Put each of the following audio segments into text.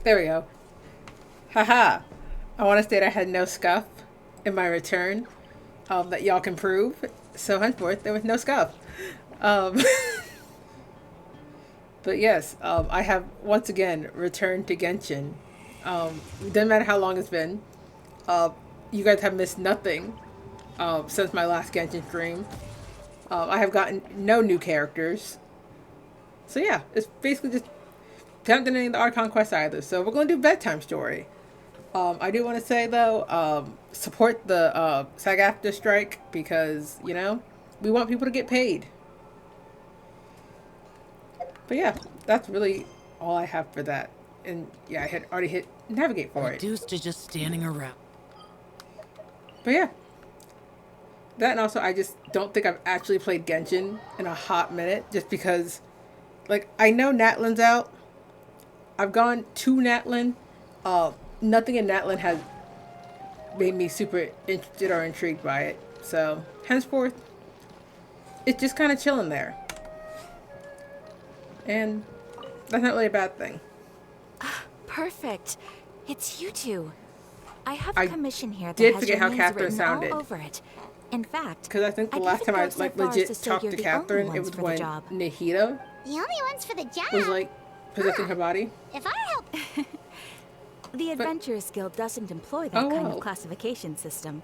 There we go. Haha. I want to state I had no scuff in my return that y'all can prove. So henceforth, there was no scuff. Um, but yes, I have once again returned to Genshin. Doesn't matter how long it's been. Uh, you guys have missed nothing since my last Genshin stream. I have gotten no new characters. So yeah, it's basically just haven't done any of the Archon quests either. So we're going to do bedtime story. I do want to say though, support the SAG-AFTRA strike because you know we want people to get paid. But yeah, that's really all I have for that. And yeah, I had already hit navigate for it. Reduced to just standing around. But yeah, that and also I just don't think I've actually played Genshin in a hot minute, just because, like, I know Natlan's out. I've gone to Natlan. Nothing in Natlan has made me super interested or intrigued by it. So henceforth, it's just kind of chilling there. And that's not really a bad thing. Perfect. It's you two. I have a commission here that did has forget your how names Catherine written sounded. all over it. In fact, Because I think the last time I like legit talked to Catherine, it was when Nahida The only ones for the job. was like possessing her body. If I help. the Adventurers Guild doesn't employ that kind wow. of classification system.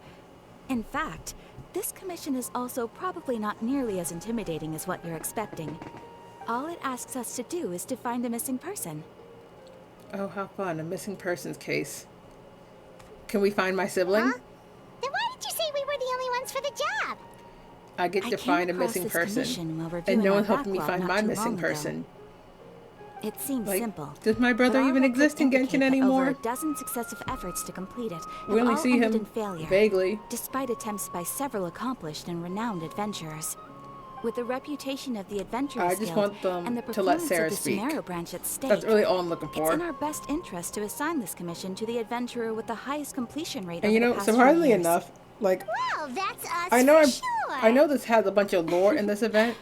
In fact, this commission is also probably not nearly as intimidating as what you're expecting. All it asks us to do is to find a missing person. Oh, how fun. A missing persons case. Can we find my sibling? Huh? Then why did you say we were the only ones for the job? I get to find a missing person. And no one helped me find my missing person. It seems Like, simple. does my brother but our even records exist in indicate Genshin that anymore? Over a dozen successive efforts to complete it We have only all see ended him in failure, vaguely. despite attempts by several accomplished and renowned adventurers. With the reputation of the Adventurers I just Guild want them and the to let performance Sarah of the speak. Sumeru branch at stake, That's really all I'm looking it's in for. our best interest to assign this commission to the adventurer with the highest completion rate And over you the know, past few surprisingly years. enough, like, Well, that's us I know for I'm, sure. I know this has a bunch of lore in this event,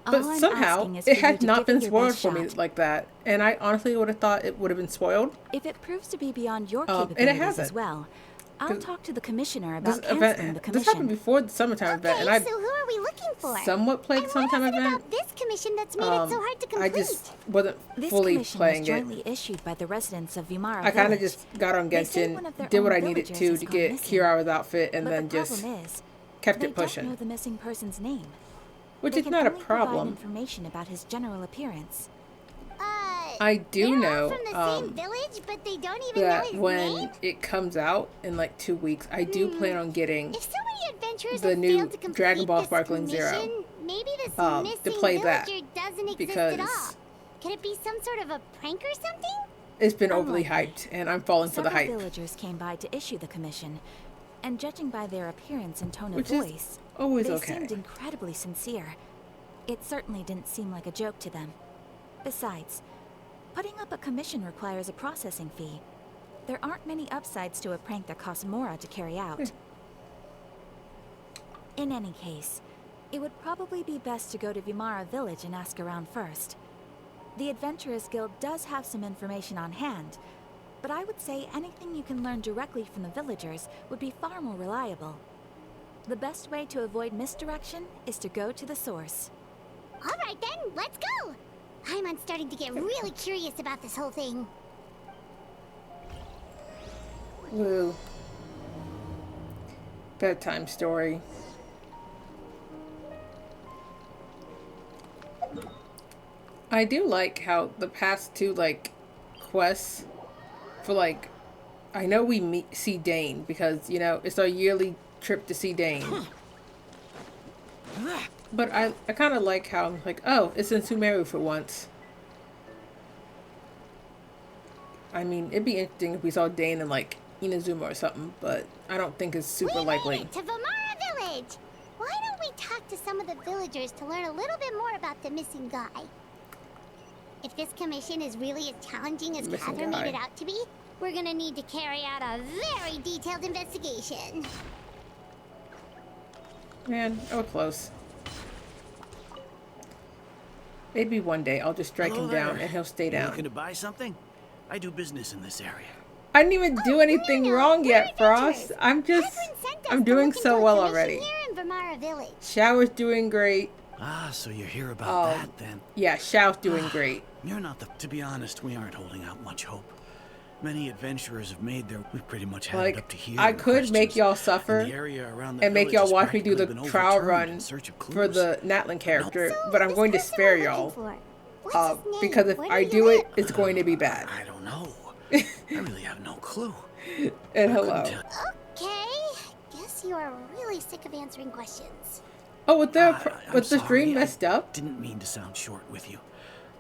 but All I'm somehow asking is it for you has to not give been it your spoiled best for me shot. like that. And I honestly would have thought it would have been spoiled. If it proves to be beyond your And it capabilities hasn't. as well, I'll 'Cause talk to the commissioner This about canceling the event, commission. this happened before the summertime event, and Okay, I so who are we looking for? somewhat played the And summertime what is it event. about this commission that's made it so hard to I complete? just wasn't This fully commission playing was it. jointly issued by the residents of Vimara I kind of Village. just got on They say one of Genshin, their did what own I needed villagers to has to gone get missing. Kira's outfit, and But then the just problem is, kept they it don't pushing. know the missing person's name. Which They is can not a only provide problem. information about his general appearance. I do They're know all from the same village, but they don't even know that his when name? it comes out in like 2 weeks, I do plan on getting If so many adventurers the have new failed to complete Dragon Ball this Sparkling Zero, commission, maybe this to missing play that, villager doesn't exist because at all. Could it be some sort of a prank or something? it's been overly Unlikely. hyped, and I'm falling for the Several hype, villagers came by to issue the commission, and judging by their appearance and tone which of is voice, always they okay. seemed incredibly sincere. It certainly didn't seem like a joke to them. Besides, putting up a commission requires a processing fee. There aren't many upsides to a prank that costs Mora to carry out. In any case, it would probably be best to go to Vimara Village and ask around first. The Adventurers Guild does have some information on hand, but I would say anything you can learn directly from the villagers would be far more reliable. The best way to avoid misdirection is to go to the source. All right then, let's go. I'm starting to get really curious about this whole thing. Woo. Bedtime story. I do like how the past two like quests for like I know we see Dane because you know it's our yearly trip to see Dane. But I kind of like how I'm like, oh, it's in Sumeru for once. I mean, it'd be interesting if we saw Dane in like Inazuma or something, but I don't think it's super We likely. made it to Vimara Village. Why don't we talk to some of the villagers to learn a little bit more about the missing guy? If this commission is really as challenging as Missing Catherine guy. made it out to be, we're gonna need to carry out a very detailed investigation. Man, I was close. Maybe one day I'll just strike Hello him down there. and he'll stay You down. looking to buy something? I do business in this area. I didn't even do anything wrong yet, Frost. I'm doing so well already. Here in Vermara Village. Shower's doing great. Ah, so you're here about that then? Yeah, Xiao's doing great. You're not the... To be honest, we aren't holding out much hope. Many adventurers have made their... We've pretty much had it up to here. I could make y'all suffer and make y'all watch me do the trial run for the Natlan character, but I'm going to spare y'all. Because if I do it, it's going to be bad. I don't know. I really have no clue. And hello. Okay, guess you are really sick of answering questions. Oh, with the sorry, stream messed up? Didn't mean to sound short with you.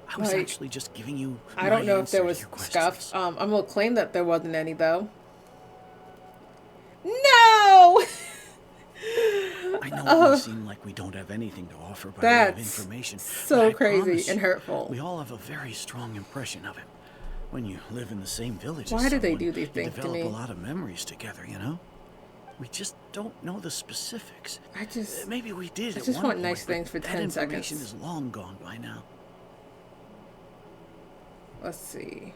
I was actually just giving you I don't know if there answers was to your questions. scuff. I'm gonna claim that there wasn't any though. No! I know it may seem like we don't have anything to offer by way of information. So but I crazy promise and hurtful. We all have a very strong impression of him. When you live in the same village Why as do they someone, do these things you to develop me? a lot of memories together, you know? We just don't know the specifics. I Maybe we did at one point. just want nice things for that 10 information seconds. is long gone by now. Let's see.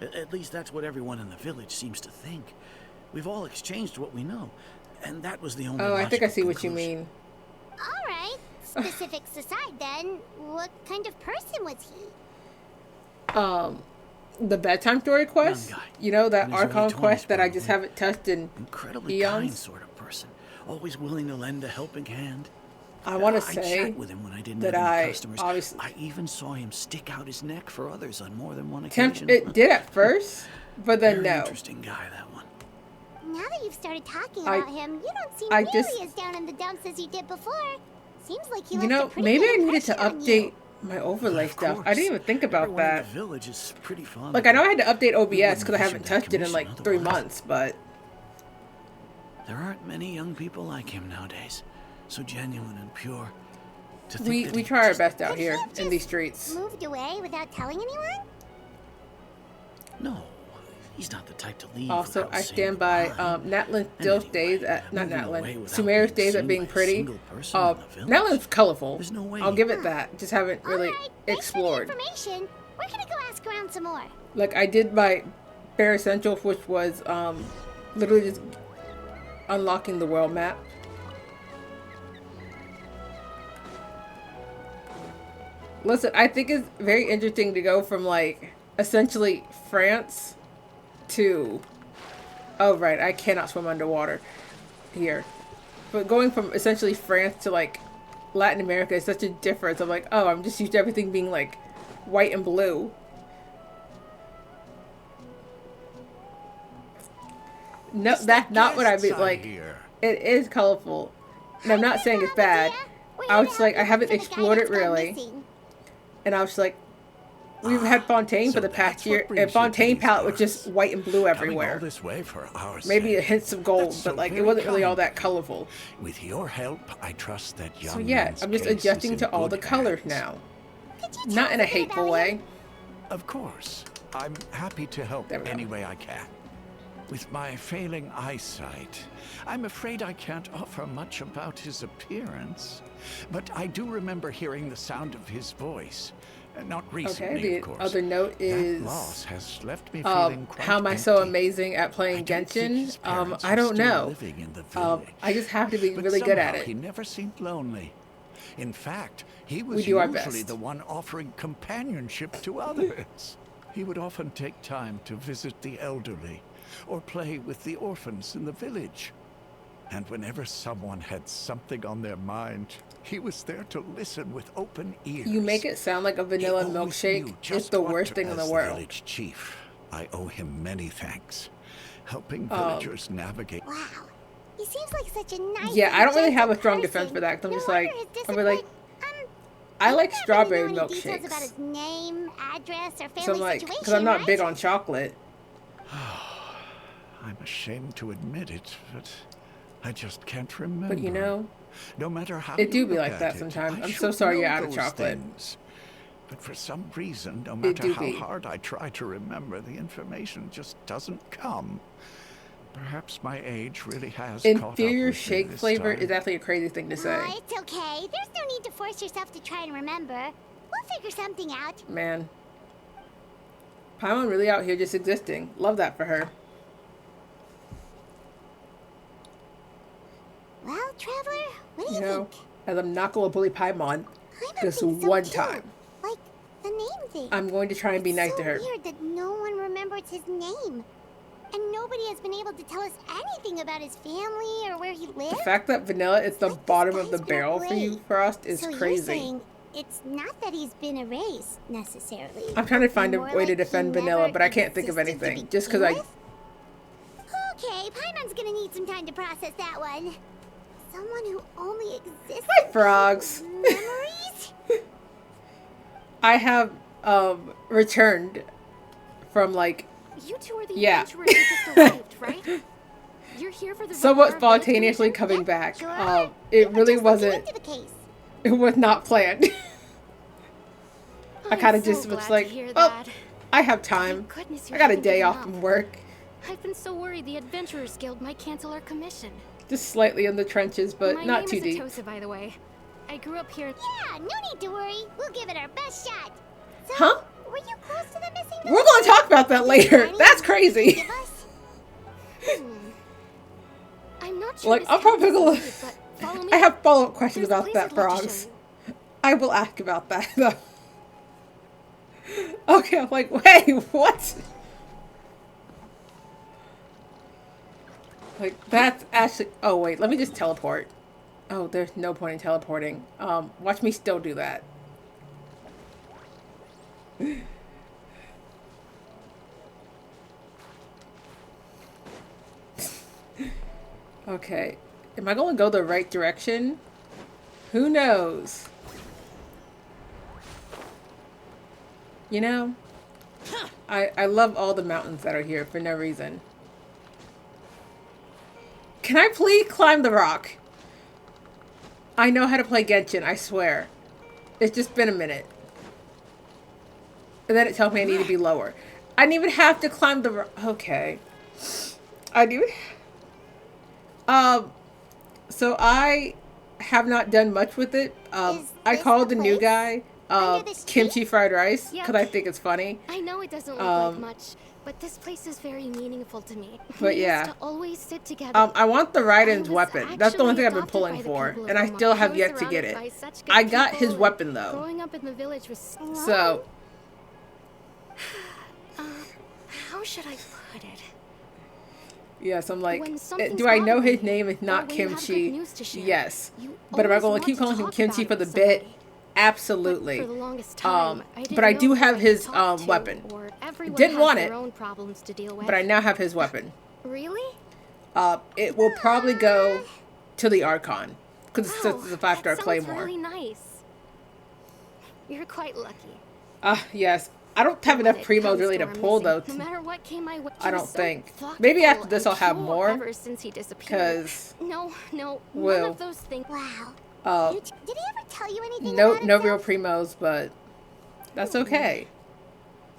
At least that's what everyone in the village seems to think. We've all exchanged what we know, and that was the only Oh, I think I see what you conclusion. mean. All right, specifics aside then, what kind of person was he? The bedtime story quest? Young guy. You know, that In his early Archon 20s quest that I just probably. haven't touched in Incredibly kind eons? sort of person. Always willing to lend a helping hand. I want to I say chat with him when I didn't that have any I customers. obviously I even saw him stick out his neck for others on more than one occasion. it did at first, but then Very no. interesting guy, that one. Now that you've started talking I- about him, you don't seem I nearly just- as down in the dumps as you did before. Seems like he You left know, a pretty maybe good I needed to impression on update you. my overlay Of stuff. I course. didn't even think about Everyone in that. the village is pretty fond Like, of I know I him. had to update OBS wouldn't because I have haven't issued that touched it in like commission 3 otherwise. months, but There aren't many young people like him nowadays. So genuine and pure. To think we that he try our just- best out Could here he have in just these streets. Moved away without telling anyone? No, he's not the type to leave. Also, without I saying stand by goodbye. Natlan And still anyway, stays at not moving away Natlan. without Sumeru being stays at seen being by a pretty. single person in the village? Natlan's colorful. There's no way. I'll give it that. Just haven't really All right, thanks explored. for the information. We're gonna go ask around some more. Like I did my bare essentials, which was literally just unlocking the world map. Listen, I think it's very interesting to go from like essentially France to right, I cannot swim underwater here. But going from essentially France to like Latin America is such a difference. I'm like, oh, I'm just used to everything being like white and blue. No, that's not what I mean. Like, it is colorful. And I'm not saying it's bad. I was just like, I haven't explored it really. And I was like, we've had Fontaine for the past year, and Fontaine palette was just white and blue everywhere. This way for our Maybe a sake. hints of gold, That's so but like it very wasn't really all kind that of you. colorful. With your help, I trust that young So yeah, man's I'm just case is adjusting in to all the good colors hands. now. Could you tell Not us in a bit hateful about way. him? Of course. I'm happy to help There we go. any way I can. With my failing eyesight, I'm afraid I can't offer much about his appearance. But I do remember hearing the sound of his voice. Not recently, Okay, of course. the other note is That loss has left me feeling quite how am I so empty. amazing at I playing don't think his Genshin? parents I are don't still know. living in the village. I just have to be But really good at somehow it. He never seemed lonely. In fact, he was do our usually best. the one offering companionship to others. He would often take time to visit the elderly or play with the orphans in the village. And whenever someone had something on their mind, he was there to listen with open ears. You make it sound like a He vanilla always milkshake knew is just the what worst to- thing in the as world. Village chief, I owe him many thanks, helping villagers navigate. Wow. He seems like such a nice. Yeah, I don't really have a gentle strong defense person. for that, 'cause I'm No just wonder like, his I'll be like, discipline- I you like don't strawberry really know any details about milkshakes. his name, address, or family So I'm like, situation, because I'm not right? big on chocolate. I'm ashamed to admit it, but I just can't remember. But you know, no matter how it do you be look like at that it, sometimes. I I'm so should sorry you're know out of those chocolate. things. But for some reason, no It matter do how be. hard I try to remember, the information just doesn't come. Perhaps my age really has caught up Inferior with me shake this flavor time. is actually a crazy thing to say. Oh, it's okay. There's no need to force yourself to try and remember. We'll figure something out. Man. Paimon really out here just existing. Love that for her. Well, Traveler, what do you You know, think? as I'm not going to bully Paimon Paimon this thinks so one too. time. Like the name thing. I'm going to try and be It's nice so to her. weird that no one remembers his name. And nobody has been able to tell us anything about his family or where he The lived. fact that Vanilla is the Like this bottom of the guy's been barrel for you, Frost, is so you're crazy. saying it's not that he's been erased necessarily. I'm trying to find a More way to like defend he Vanilla, never but I can't think of existed to anything. Just begin because I... with? Okay, Paimon's gonna need some time to process that one. Someone who only exists Hi, frogs. in memories? I have returned from like You two are the Yeah. adventurers who just arrived, right? You're here for the somewhat Village Village spontaneously Commission? coming back. Sure. It We were really just looking wasn't. into the case. It was not planned. I I'm kind of so just was glad like, to hear oh, that. I have time. Thank goodness I you're got a having day given off up. from work. I've been so worried the Adventurers Guild might cancel our commission. Just slightly in the trenches, but My not name too is deep. Atosa, by the way. I grew up here. Yeah, no need to worry. We'll give it our best shot. So, Huh? were you close to the missing We're going to talk about that later. Any That's you crazy. can give us? I'm not sure. Like, this I'm probably counts as a gonna... lead, but follow me. I have follow-up questions There's a about place that, I'd love to frogs. show you. I will ask about that, though. Okay, I'm like, wait, what? Like, that's actually... Oh, wait, let me just teleport. Oh, there's no point in teleporting. Watch me still do that. Okay. Am I going to go the right direction? Who knows? You know, I love all the mountains that are here for no reason. Can I please climb the rock? I know how to play Genshin, I swear. It's just been a minute. And then it tells me I need to be lower. I didn't even have to climb the rock. Okay. I didn't even... So I have not done much with it. Is I this called the the new place? guy Under this tree? kimchi fried rice because Yep. I think it's funny. I know it doesn't look Um, like much, but this place is very meaningful to me. But We yeah. used to always sit together. I want the Raiden's I was weapon. That's the only actually thing I've been adopted pulling by the for, people of and I Roma. still have was yet to get surrounded it. by such good I got his people, weapon and though. Growing up in the village was So how should I put it? yes, I'm like, When something's do I know bothering his you, name is or not when you have kimchi? good news to share, Yes. you But am I always going want to keep to calling him talk kimchi about for it the with bit? somebody. Absolutely. But for the longest time, I didn't but I know do who have I his could talk to, weapon. or everyone Didn't has want their it, own problems to deal with. but I now have his weapon. Really? It will probably go to the Archon because it's Wow, a 5-star that sounds claymore. really nice. You're quite lucky. Yes. I don't have When enough it primos comes really to our pull missing, though. No matter what came my way, I he was don't so think. thoughtful Maybe after this and I'll have pure more, ever since he disappeared. because No, none Will. of those things. Wow. Did he ever tell you anything no about no real himself? primos, but that's okay.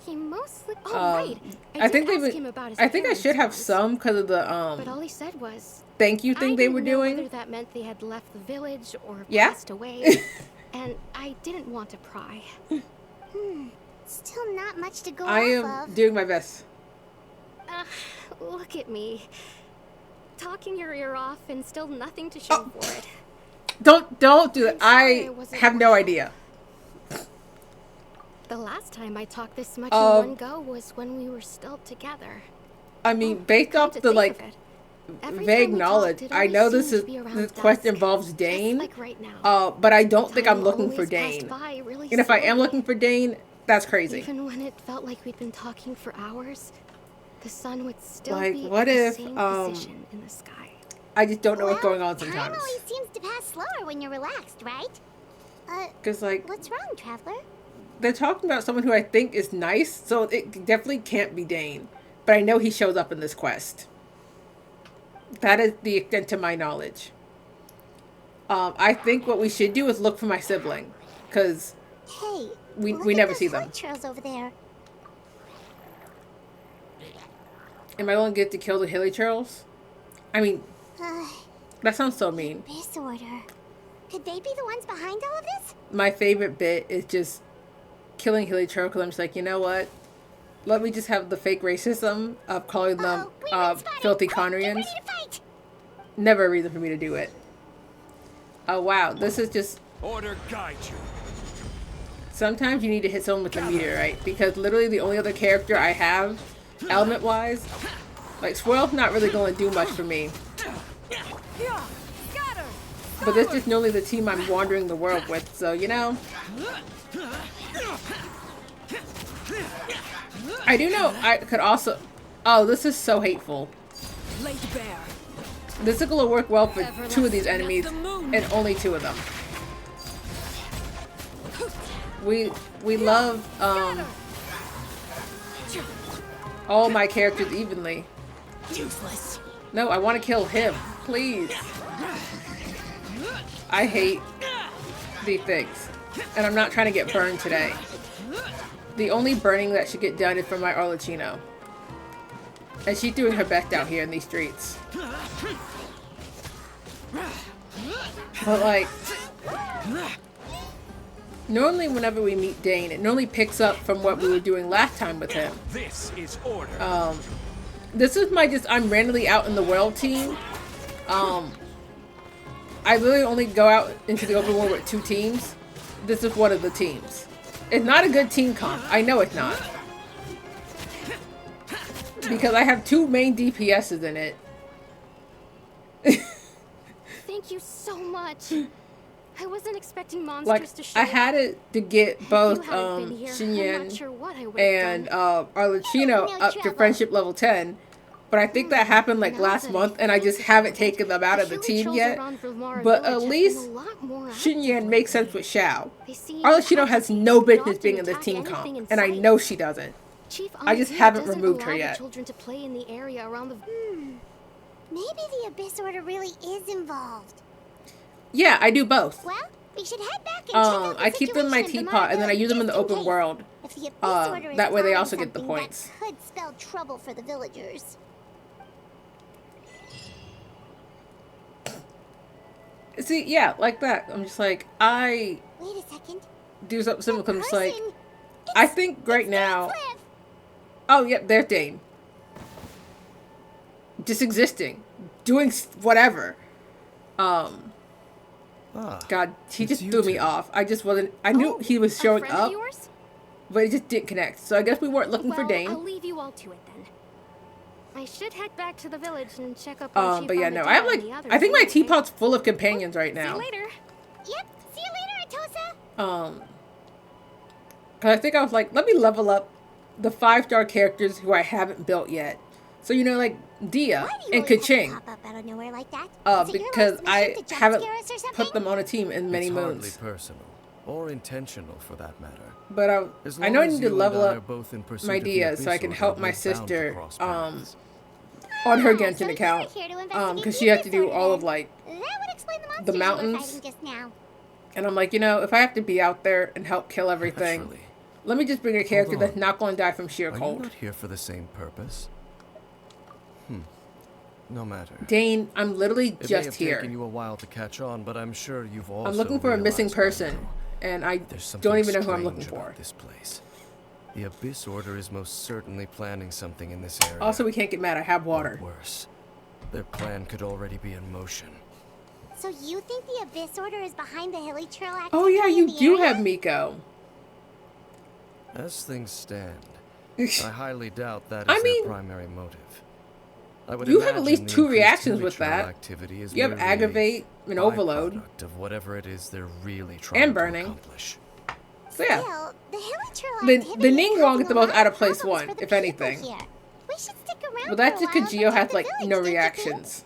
He mostly. Oh right. I think did they ask him would. about his I think I parents should have once, some because of the But all he said was, thank you I thing they didn't were know whether doing. that meant they had left the village or Yeah. passed away, and I didn't want to pry. Still not much to go I off am of. doing my best. Look at me, talking your ear off and still nothing to show Oh. for it. Don't do that. I'm sorry I I wasn't have no more idea. The last time I talked this much Um, in one go was when we were still together. I mean, based Come off to the think like of it, every vague time we knowledge, talked, it I always know this seemed is to be around this quest dusk, involves just Dane. like right now. But I don't think I'm Time looking for always passed Dane. by really And if I am slowly. looking for Dane, that's crazy. Even when it felt like we'd been talking for hours, the sun would still Like, be what at if, the same position in the sky. I just don't know what's Well, going on Time sometimes. always seems to pass slower when you're relaxed, right? Because like What's wrong, Traveler? they're talking about someone who I think is nice, so it definitely can't be Dane. But I know he shows up in this quest. That is the extent to my knowledge. I think what we should do is look for my sibling, because Hey, we look never at those see them. light trails over there. Am I going to get to kill the Hilly Churls? I mean, Uh, that sounds so mean. this order. Could they be the ones behind all of this? My favorite bit is just killing Hilly Churl, because I'm just like, you know what? let me just have the fake racism of calling them We've been spotted. filthy Quick, get Conrians. ready to fight. Never a reason for me to do it. Oh wow, this is just... Order guide you. Sometimes you need to hit someone with a meteorite, because literally the only other character I have, element-wise, like Swirl's not really going to do much for me. But this is normally the team I'm wandering the world with, so you know. I do know I could also... Oh, this is so hateful. This is going to work well for 2 of these enemies, and only 2 of them. We love all my characters evenly. Useless. No, I want to kill him, please. I hate these things, and I'm not trying to get burned today. The only burning that should get done is from my Arlecchino, and she's doing her best out here in these streets. But like, normally whenever we meet Dane, it normally picks up from what we were doing last time with him. This is order. This is my I'm randomly out in the world team. I literally only go out into the open world with 2 teams. This is one of the teams. It's not a good team comp. I know it's not. Because I have 2 main DPSs in it. Thank you so much. I wasn't expecting monsters Like, to show I had it to get both If you hadn't been here, I'm Xinyan not sure what I would have and done. Arlecchino No up to trouble. friendship level 10. But I think that happened like Now last that month, I and I think just about haven't it, taken them out of the team Hilly yet. trolls around Vilmara But Village at have least been a lot more Xinyan active makes sense lately. with Xiao. They seem Arlecchino has happy no to business often being in this attack team anything comp, in and I sight. know she doesn't. Chief I just Antia haven't doesn't removed her allow the yet. children to play in the area around the Maybe the Abyss Order really is involved. Yeah, I do both. Well, we should head back and check out the I keep them in my situation in teapot, and then I Vilmara use them in the just open case. world. If the Abyss Order is That way they plotting also get the something, points. that could spell trouble for the villagers. See, yeah, like that. I'm just like, I Wait a second. do something simple. That I'm just like, person, I think right now. Cliff. Oh, yep, there's Dane. Just existing, doing whatever. God, he it's just you threw me two. off. I just wasn't. I knew he was showing a friend up, of yours? but it just didn't connect. So I guess we weren't looking for Well, Dane. I'll leave you all to it then. I should head back to the village and check up on Chief But yeah, no, I have Amadeo like, and the others I think my anyway. teapot's full of companions right See you now. later. Yep. See you later, Atosa. Cause I think I was like, let me level up the 5-star characters who I haven't built yet. So you know, like Dia Why do you and always have to Kaching. pop up out of nowhere like that? Is it your Because last I mission to jump haven't scare us or put something? them on a team in many it's hardly moons. personal, or intentional for that matter. But As I long know I as need to you and level I are up both in pursuit my of the Dia so I Abyss can Order, help we're my bound to sister cross paths. on her So Genshin you're account. here to investigate Because the she had to Abyss do Order all then. of like, That would explain the monsters the you were mountains. fighting just now. and I'm like, you know, if I have to be out there and help kill everything, Naturally. let me just bring a character on. that's not going to die from sheer Are you cold. not here for the same purpose? No matter. Dane, I'm literally It may just have here. taken you a while to catch on, but I'm sure you've also I'm looking for a missing realized by person, now and I there's something don't even know who I'm looking strange for. about this place. The Abyss Order is most certainly planning something in this area. Also, we can't get mad. I have water. Or worse, their plan could already be in motion. So you think the Abyss Order is behind the Hilly Trail activity Oh yeah, in you the do area? have Miko. As things stand, I highly doubt that I is mean, their primary motive. I would you have at imagine least the 2 increased reactions with ritual that. activity is You have merely a Aggravate and Overload. byproduct of whatever it is they're really trying And to burning. accomplish. So yeah, Still, the Hilly Trail The activity is Ningguang causing is the a most lot out of of place problems one, for the if people anything. here. We should stick around well that's for a just while because and Geo protect has the like village, no don't you think? reactions.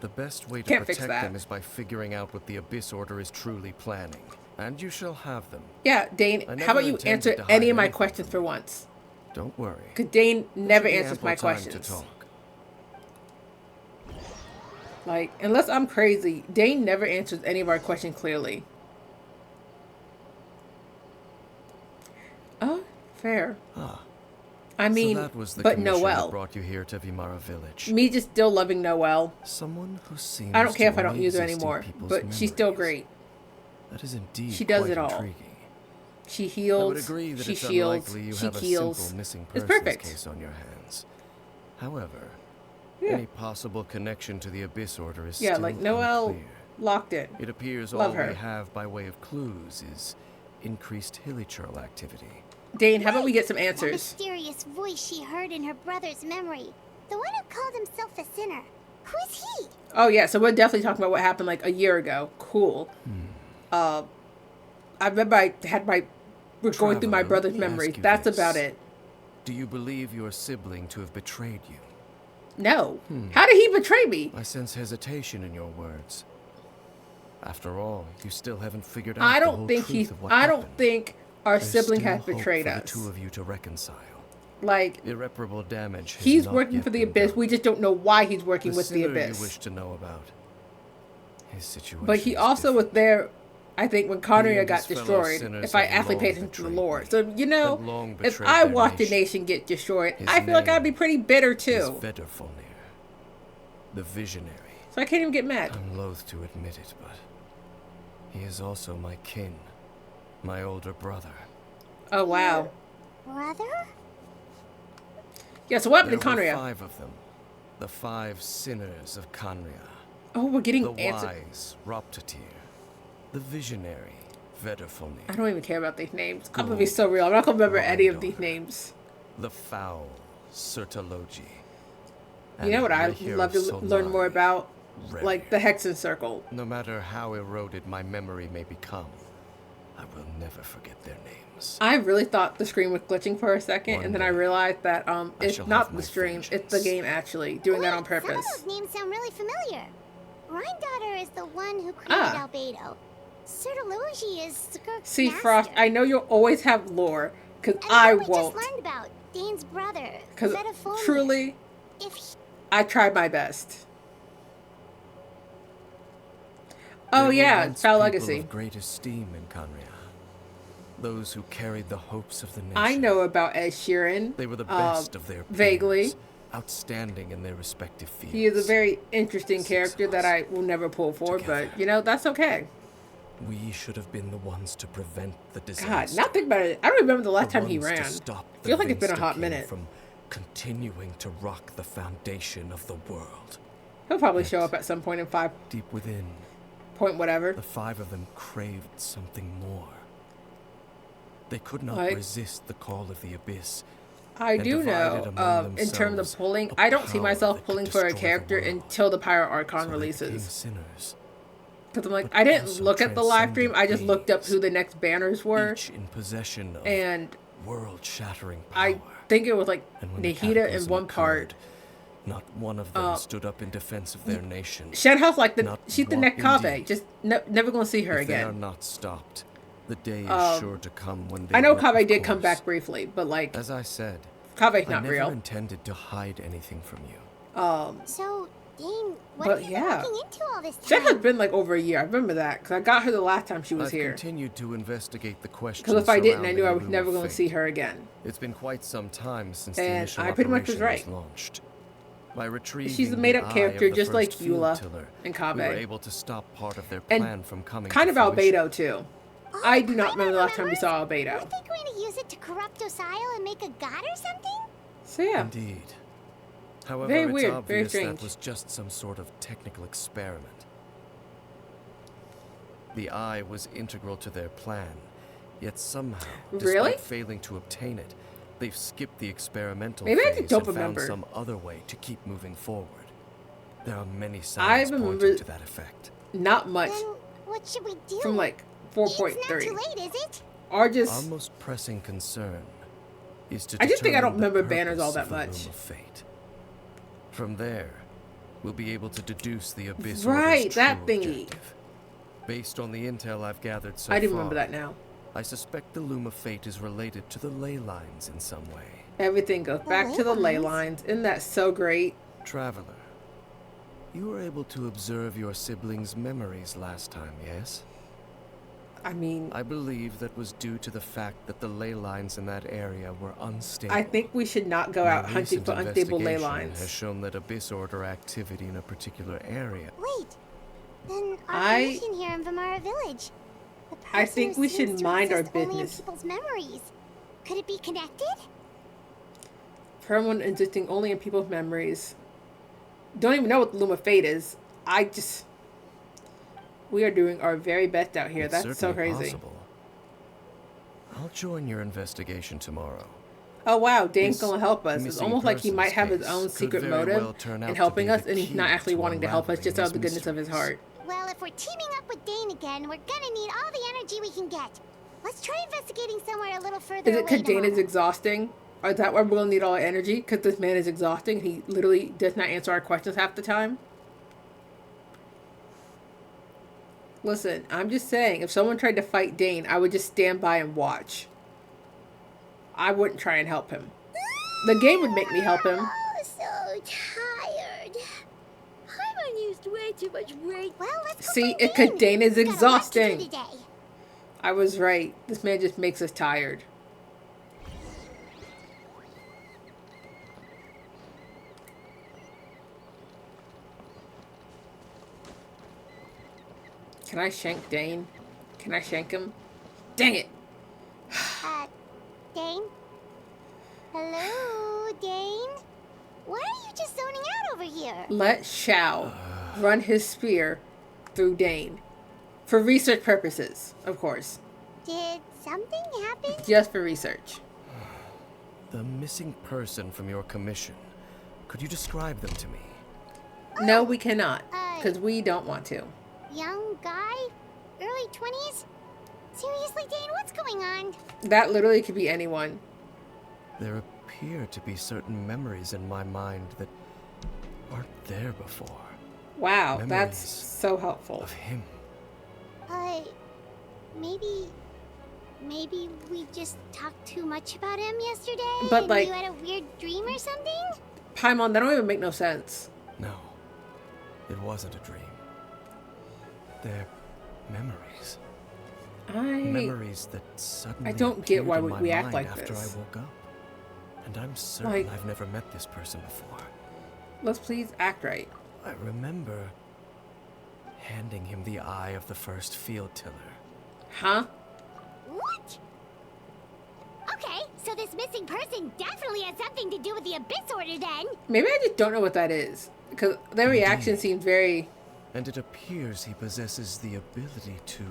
The best way to Can't fix protect that. them is by figuring out what the Abyss Order is truly planning. And you shall have them. Yeah, Dane, I how never about you intended answer to hide any of my anything questions from for you. once? Don't worry. Because Dane There never should be answers ample my time questions. to talk. Like, unless I'm crazy, Dane never answers any of our questions clearly. Oh, fair. Ah, I mean, so that was the but commission that Noelle. brought you here to Vimara Village. Me just still loving Noelle. Someone who seems I don't care to if I don't only use her exist in anymore, people's but she's still memories. great. That is indeed She does quite it all. intriguing. She I heals. would agree that She it's shields. unlikely you She have a heals. simple missing It's persons perfect. case on your hands. However, Yeah. any possible connection to the Abyss Order is Yeah, still like Noelle unclear. locked in. It appears Love all her. we have by way of clues is increased hilichurl activity. Dane, how about we get some That answers? mysterious voice she heard in her brother's memory. The one who called himself a sinner. Who is he? Oh yeah, so we're definitely talking about what happened like a year ago. Cool. I remember we're going through my Traveler, brother's let me memories. ask you That's this. about it. Do you believe your sibling to have betrayed you? No. How did he betray me? I sense hesitation in your words. After all, you still haven't figured out I the don't whole think truth of what I happened. don't think our There's sibling still has hope betrayed for us. the two of you to reconcile. Like, Irreparable damage has he's not working yet for the been Abyss. done. We just don't know why he's working with the sinner Abyss. You wish to know about. His situation. But he is also was different. there, I think, when Conria and got his fellow destroyed. sinners If I have actually long pay attention to the betrayed lore. me, So, you know, have long if betrayed I their watched a nation. nation get destroyed, His I feel like I'd name be pretty bitter Is too. Vedderfolnir, the visionary. So I can't even get mad. I'm loath to admit it, but he is also my kin, my older brother. Oh, wow. Brother? Yeah, so what There happened to were Conria? 5 of them, the 5 sinners of Conria. Oh, we're getting The answers. wise Roptatir, the visionary Vedderfolnir, I don't even care about these names. I'm gonna be so real. I'm not gonna remember any of these Rindor, names. the foul Sertologi. You know what I would love to learn more about? Like the Hexen Circle. No matter how eroded my memory may become, I will never forget their names. I really thought the screen was glitching for a second, One and then I day, realized that it's shall not have the my stream, it's the vengeance. game actually doing that on Some purpose. of those names sound really familiar. Rhine is the one who created Ah. Albedo. Sertologi is Skirk's See, master. Frost, I know you'll always have lore, because And I what we won't. just learned about Dane's brother, Because Vedderfolnir. truly, If he, I tried my best. They Oh were yeah, once Foul people Legacy. of great esteem in Conria. Those who carried the hopes of the nation. I know about Ed Sheeran. They were the best of their peers, vaguely. outstanding in their respective fields. He is a very interesting 6 character of that us I will never pull for, together. but you know, that's okay. We should have been the ones to prevent the God, disaster. not think about it. I don't remember the last The time he ones to ran. stop the Feels like it's been a hot Vinstaking minute. From continuing to rock the foundation of the world. He'll probably show Yet, up at some point in 5 deep within, point whatever. the 5 of them craved something more. They could not Like- resist the call of the abyss. I and do divided know, among in terms themselves of pulling, a I don't see power myself that could pulling for a destroy the character world. until the Pirate Archon So they became releases. sinners, Because I'm like, but I didn't also look at the live stream, I just looked up transcended who the next banners were, each in possession of and world-shattering power. I think it was like And when the Nahida in cataclysm one part. occurred, not one of them stood up in defense of their nation. Shenhouse like Not she's the one- next Kave. indeed. Just never gonna see her If they are again. not stopped, the day is sure to come when they I know will, Kave of did come course. back briefly, but like As I said, Kave's I not never real. intended to hide anything from you. so, Dane, what But have you yeah. been looking into all this Shen has time? been like over a year. I remember that because I got her the last time she was I've here. continued to investigate the questions. Because if I didn't, I surrounding knew I the was Loom never of going to Fate. see her again. It's been quite some time since the And initial I pretty much was operation right. launched. By retrieving She's a made-up the eye character, of the just like first field Eula tiller, and we were Kave. able to stop part of their And plan from coming Kind to of fruition. Albedo too. Oh, I do not Paimon remember the last time we remembers? saw Weren't Albedo. they going to use it to corrupt Osial and make a god or something? So yeah, Indeed. However, Very it's weird, very obvious strange. that was just some sort of technical experiment. The eye was integral to their plan, yet somehow, despite Really? failing to obtain it, they've skipped the experimental Maybe I phase just don't and remember. found some other way to keep moving forward. There are many I signs remember pointing to that effect. not much Then what should we do? from like It's not 4.3. too late, is it? Or Our just most pressing concern is to I just think I don't determine the remember banners all purpose that of the much. Loom of Fate. From there, we'll be able to deduce the Abyss Right, Order's that true thingy. objective. Based on the intel I've gathered so I do far, remember that now. I suspect the Loom of Fate is related to the ley lines in some way. Everything goes back to the ley lines. Isn't that so great? Traveler, you were able to observe your siblings' memories last time, yes? I mean, I believe that was due to the fact that the ley lines in that area were unstable. I think we should not go My out hunting recent for unstable ley investigation has lines. shown that Abyss Order activity in a particular area. Wait. Then our I- position here in Vimara Village. The person I think who we seems should to mind our exist only in business. people's memories. Could it be connected? Permanent existing only in people's memories. Don't even know what the Loom of Fate is. We are doing our very best out here. It's That's so certainly crazy. possible. I'll join your investigation tomorrow. Oh wow, Dane's This gonna help us. It's missing almost like he persons might have his case own could secret very motive well turn out in to helping be us, the and he's not key actually to wanting to help us just out of the unraveling goodness of his these heart. Well, if we're teaming up with Dane again, we're gonna need all the energy we can get. Let's try investigating somewhere a little further Is it away because Dane is tomorrow. exhausting? Or is that why we're gonna need all our energy? Because this man is exhausting. He literally does not answer our questions half the time. Listen, I'm just saying, if someone tried to fight Dane, I would just stand by and watch. I wouldn't try and help him. The game would make me help him. Oh, so tired. Paimon used way too much weight. Well, let's go See, find it could Dane is We've got a lot to do exhausting. today. I was right. This man just makes us tired. Can I shank Dane? Can I shank him? Dang it! Dane? Hello, Dane? Why are you just zoning out over here? Let Shao run his spear through Dane. For research purposes, of course. Did something happen? Just for research. The missing person from your commission. Could you describe them to me? No, we cannot. Because we don't want to. Young guy? Early 20s? Seriously, Dane, what's going on? That literally could be anyone. There appear to be certain memories in my mind that aren't there before. Wow, Memories that's so helpful. Of him. Maybe we just talked too much about him yesterday? But, and like- you had a weird dream or something? Paimon, that don't even make no sense. No, it wasn't a dream. They're memories. Memories that suddenly don't get why appeared in we my act mind like after this. I woke up. And I'm certain Like- I've never met this person before. Let's please act right. I remember handing him the eye of the first field tiller. Huh? What? Okay, so this missing person definitely has something to do with the Abyss Order then. Maybe I just don't know what that is. Because their reaction seems very... And it appears he possesses the ability to...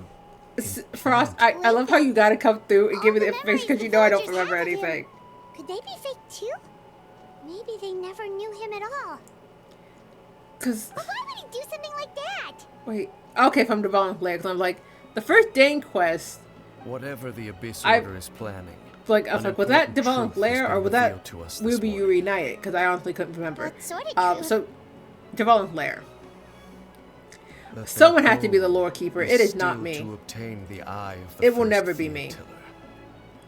Frost, implant. I love how you gotta come through and give me All the the information because memories you the know I don't villagers remember have of him. anything. Could they be fake too? Maybe they never knew him at all. Because... But why would he do something like that? Wait. Okay, from the volunteer, because I'm like, the first Dane quest, Whatever the Abyss I- Order is planning. like, I was An like, was that important Devon truth has Blair been or was that revealed to us Will this Be You morning. Reunited? Because I honestly couldn't remember. That's sort of true. So, Devon Blair. That Someone their has to be the goal lore keeper. It is not still me. To obtain the eye of the It will first never be field me. tiller.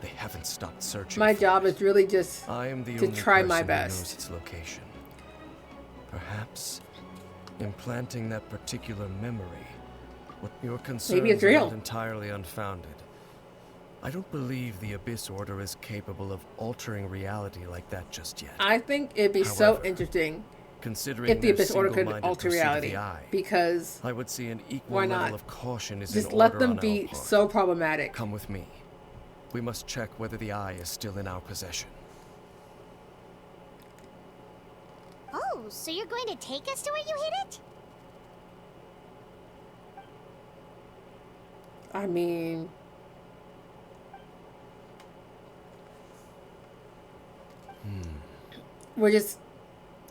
They haven't stopped searching. My for job it. is really just I am the to only try my person who knows best. its location. Perhaps implanting that particular memory. What your concerns Maybe it's are real. not entirely unfounded. I don't believe the Abyss Order is capable of altering reality like that just yet. I think it'd be so However, interesting Considering if the their Abyss Order could single-minded alter pursuit of reality. the eye, Because I would see an equal why level not? of caution is just in let order them on be our part. so problematic. Come with me. We must check whether the eye is still in our possession. Oh, so you're going to take us to where you hid it? I mean... We're just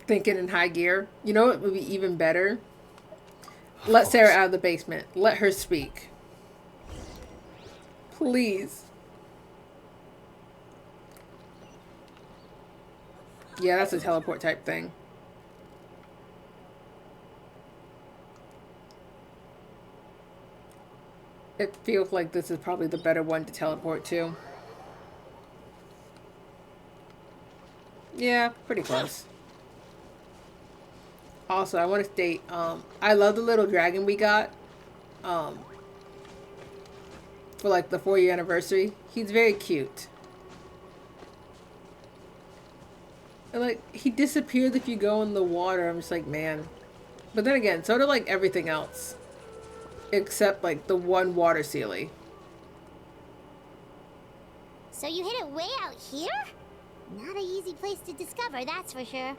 thinking in high gear. You know what would be even better? Let Sarah out of the basement. Let her speak. Please. Yeah, that's a teleport type thing. It feels like this is probably the better one to teleport to. Yeah, pretty close. Also, I want to state, I love the little dragon we got, for like the 4-year anniversary. He's very cute. And like, he disappears if you go in the water. I'm just like, man. But then again, so do like everything else. Except like the one water sealy. So you hid it way out here? Not an easy place to discover, that's for sure.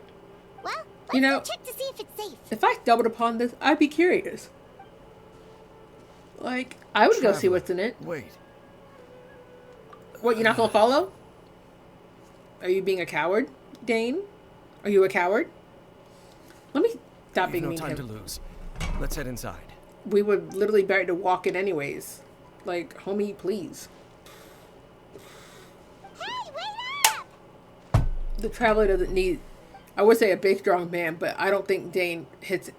Well, let's You know, go check to see if it's safe. if I stumbled upon this, I'd be curious. Like, I would go see Traveler, what's in it. Wait. What, you're not gonna follow? Are you being a coward, Dane? Are you a coward? Let me stop We've being no mean to time to him. lose. Let's head inside. We would literally be ready to walk in anyways. Like, homie, please. Hey, wait up! The traveler doesn't need, I would say a big, strong man, but I don't think Dane hits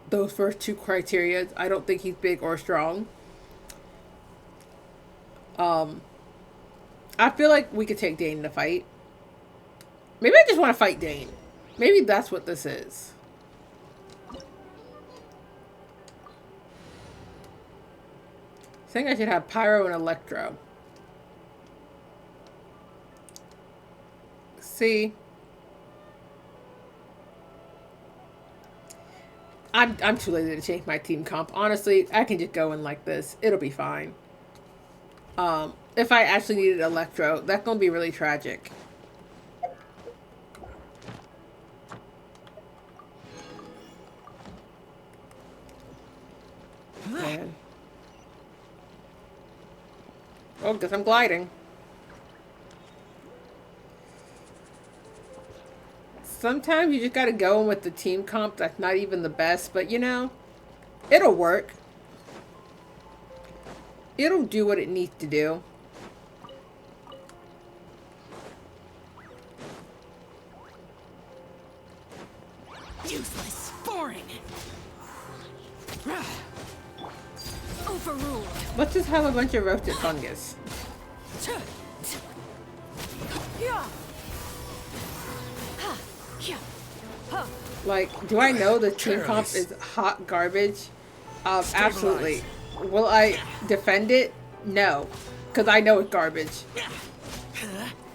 those first two criteria. I don't think he's big or strong. I feel like we could take Dane in a fight. Maybe I just want to fight Dane. Maybe that's what this is. I think I should have Pyro and Electro. See? I'm too lazy to change my team comp. Honestly, I can just go in like this. It'll be fine. If I actually needed Electro, that's gonna be really tragic. Man. Oh, guess I'm gliding. Sometimes you just gotta go in with the team comp that's not even the best, but you know, it'll work. It'll do what it needs to do. Useless. Boring. Overruled. Let's just have a bunch of roasted fungus. Like, do I know the team comp is hot garbage? Absolutely. Will I defend it? No. Because I know it's garbage.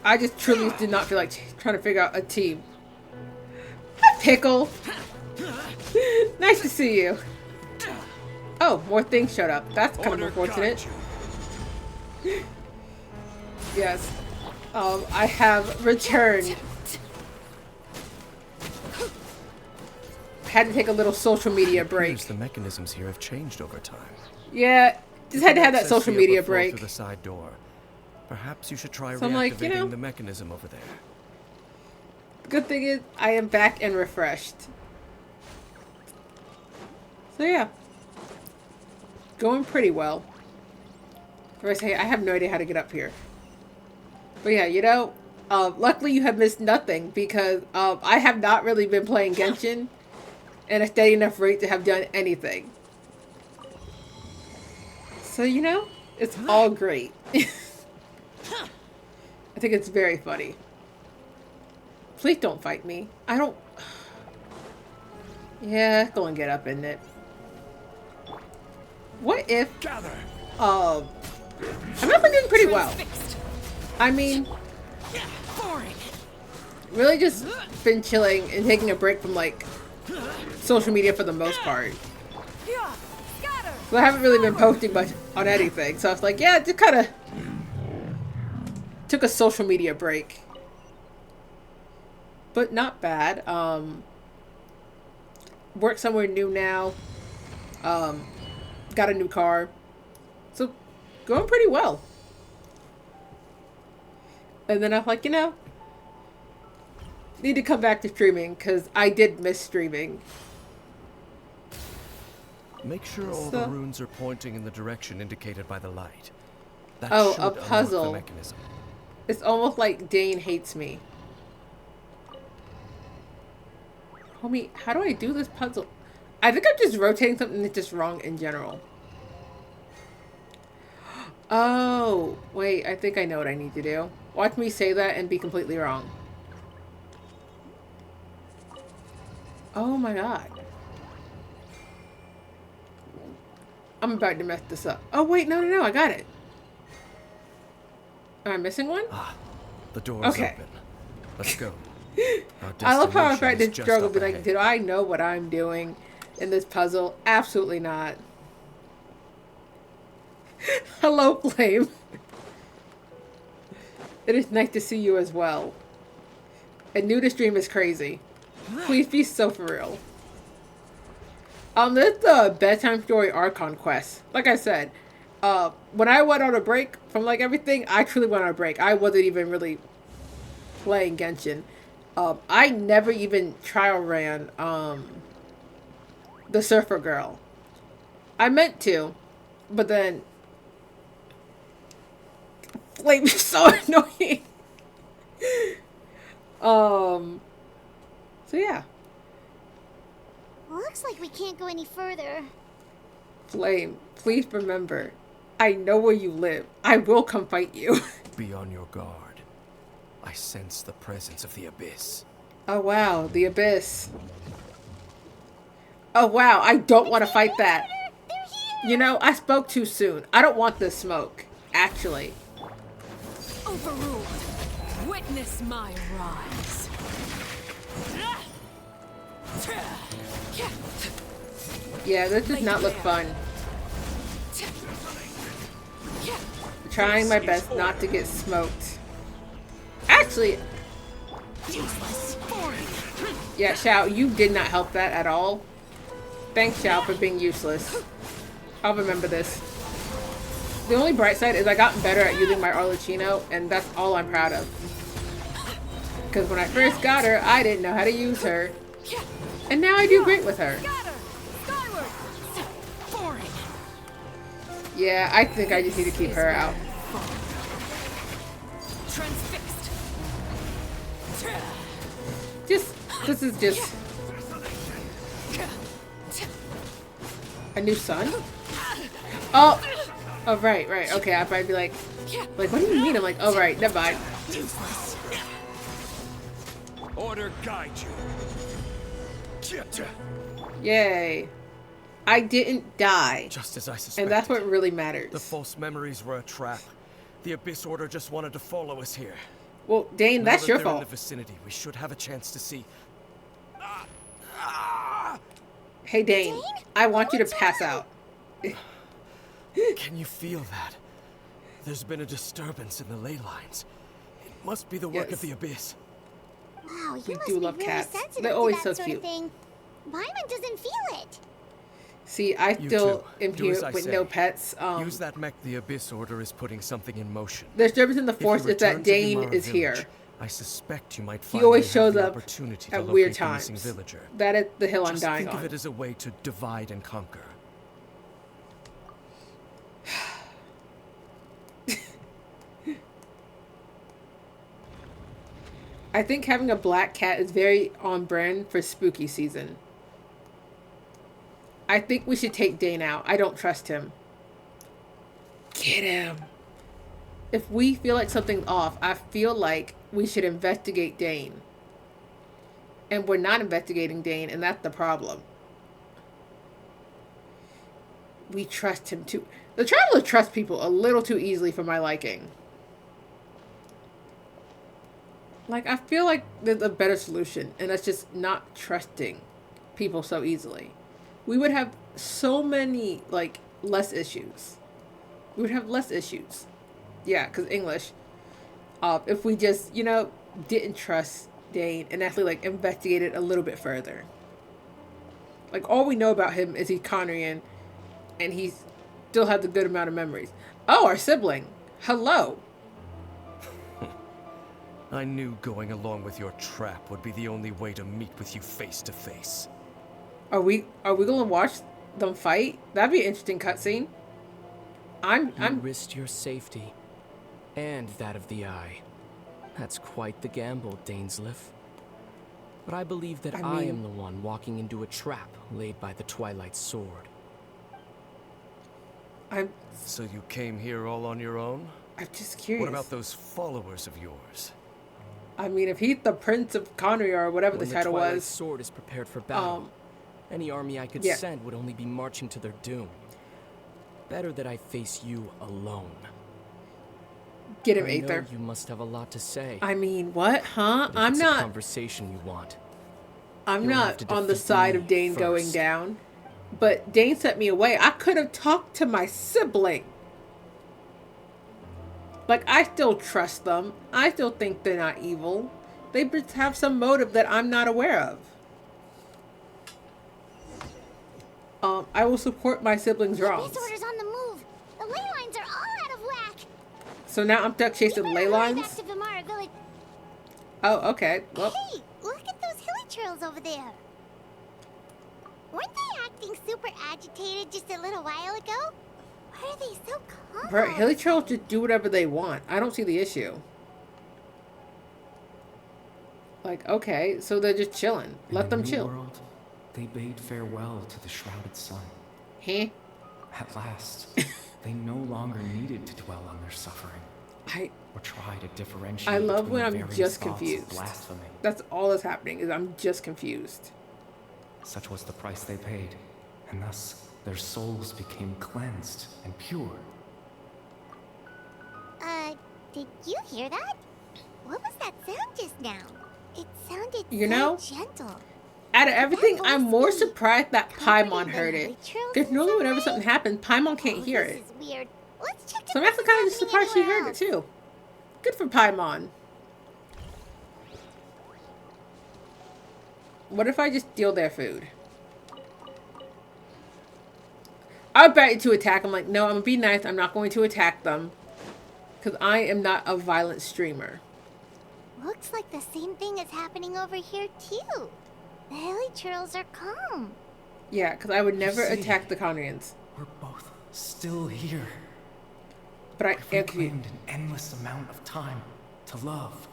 I just truly did not feel like trying to figure out a team. Pickle! Nice to see you. Oh, more things showed up. That's kind of unfortunate. Yes. I have returned. Had to take a little social media break. The mechanisms here have changed over time. Yeah, just had to have that Access social the media upper floor break. through the side door. Perhaps you should try So I'm reactivating like, you know, the mechanism over there. Good thing is, I am back and refreshed. So yeah. Going pretty well. Or I say, I have no idea how to get up here. But yeah, you know, luckily you have missed nothing because I have not really been playing Genshin at a steady enough rate to have done anything. So, you know, it's all great. I think it's very funny. Please don't fight me. I don't... Yeah, go and get up, isn't it? What if... I'm actually doing pretty well. I mean... Really just been chilling and taking a break from, like, social media for the most part. So I haven't really been posting much on anything. So I was like, yeah, just kind of... Took a social media break. But not bad. Work somewhere new now. Got a new car. So, going pretty well. And then I was like, you know, need to come back to streaming because I did miss streaming. Make sure all the runes are pointing in the direction indicated by the light. That Oh, should a unlock puzzle. the mechanism. It's almost like Dane hates me. Homie, how do I do this puzzle? I think I'm just rotating something that's just wrong in general. Oh, wait, I think I know what I need to do. Watch me say that and be completely wrong. Oh my god. I'm about to mess this up. Oh wait, no, I got it. Am I missing one? Ah, the door is Okay. open. Let's go. I love how I'm about to to struggle, be like, did I know what I'm doing in this puzzle? Absolutely not. Hello, Flame. It is nice to see you as well. And knew the stream is crazy. Please be so for real. There's the bedtime story Archon quest. Like I said, when I went on a break from like everything, I truly went on a break. I wasn't even really playing Genshin. I never even trial ran the Surfer Girl. I meant to, but then Flame is so annoying. So yeah. Looks like we can't go any further. Flame, please remember, I know where you live. I will come fight you. Be on your guard. I sense the presence of the Abyss. Oh wow, the Abyss. Oh wow, I don't want to fight that. They're here! You know, I spoke too soon. I don't want this smoke, actually. Overruled. Witness my rise. Yeah, this does not look fun. Trying my best not to get smoked. Actually, yeah, Xiao, you did not help that at all. Thanks, Xiao, for being useless. I'll remember this. The only bright side is I gotten better at using my Arlecchino, and that's all I'm proud of. Because when I first got her, I didn't know how to use her. And now I do great with her. Yeah, I think I just need to keep her out. This is just a new son? Oh, right, okay, I might be like, what do you mean? I'm like, oh right, never mind. Order guide you. Yay. I didn't die. Just as I suspected. And that's what really matters. The false memories were a trap. The Abyss Order just wanted to follow us here. Well, Dane, that's your fault. In the vicinity, we should have a chance to see. Hey, Dane, I want you to pass out. Can you feel that? There's been a disturbance in the ley lines. It must be the work of the Abyss. Wow, you We must do be love really cats. sensitive They're always to so that sort cute. of thing. Paimon doesn't feel it. See, I You still too. am Do here as I with say. no pets. Use that mech. The Abyss Order is putting something in motion. The disturbance in the If you force is return that to Dane Vimara is here. Village, I suspect you might He finally always have shows the up opportunity to at locate weird the missing times. villager. That is the hill I'm Just dying think on. of it as a way to divide and conquer. I think having a black cat is very on brand for spooky season. I think we should take Dane out. I don't trust him. Get him. If we feel like something's off, I feel like we should investigate Dane. And we're not investigating Dane, and that's the problem. We trust him too. The Traveler trusts people a little too easily for my liking. Like, I feel like there's a better solution, and that's just not trusting people so easily. We would have so many, like, less issues. We would have less issues. Yeah, because English. If we just, you know, didn't trust Dane and actually, like, investigated a little bit further. Like, all we know about him is he's Conrian, and he still has a good amount of memories. Oh, our sibling. Hello. I knew going along with your trap would be the only way to meet with you face to face. Are we gonna watch them fight? That'd be an interesting cutscene. You I'm risked your safety, and that of the Eye. That's quite the gamble, Dainsleif. But I believe that I am the one walking into a trap laid by the Twilight Sword. So you came here all on your own? I'm just curious. What about those followers of yours? I mean, if he's the Prince of Conria or whatever When the title Twilight was. Sword is prepared for battle, any army I could yeah. send would only be marching to their doom. Better that I face you alone. Get him, I Aether. know you must have a lot to say. I mean, what? Huh? But if I'm it's not. a conversation you want. I'm you'll have not to on the defeat side me of Dane going first. down. But Dane set me away. I could have talked to my sibling. Like, I still trust them. I still think they're not evil. They just have some motive that I'm not aware of. I will support my siblings' wrongs. This order's on the move. The ley lines are all out of whack. So now I'm stuck chasing ley Back lines? to Vimara Village. Oh, okay. Well, Hey, look at those hilly trails over there. Weren't they acting super agitated just a little while ago? Why are they so calm? bro, hilly trails just do whatever they want. I don't see the issue. Like, okay, so they're just chilling. Let them chill. World, they bade farewell to the shrouded sun. Huh? At last, they no longer needed to dwell on their suffering. Or try to differentiate. I love between when I'm various just thoughts of confused. blasphemy. That's all that's happening, is I'm just confused. Such was the price they paid, and thus their souls became cleansed and pure. Did you hear that? What was that sound just now? It sounded You know, so gentle. Out of everything, I'm more surprised that Paimon heard it. Because normally whenever something happens, Paimon can't hear it. This is weird. Let's check So I'm actually kind of surprised she heard it too. Good for Paimon. What if I just steal their food? I would bet you to attack. I'm like, no, I'm going to be nice. I'm not going to attack them. Because I am not a violent streamer. Looks like the same thing is happening over here too. The hilly trails are calm. Yeah, because I would never see, attack the Conrians. We're both still here. But I We've reclaimed an endless amount of time to love.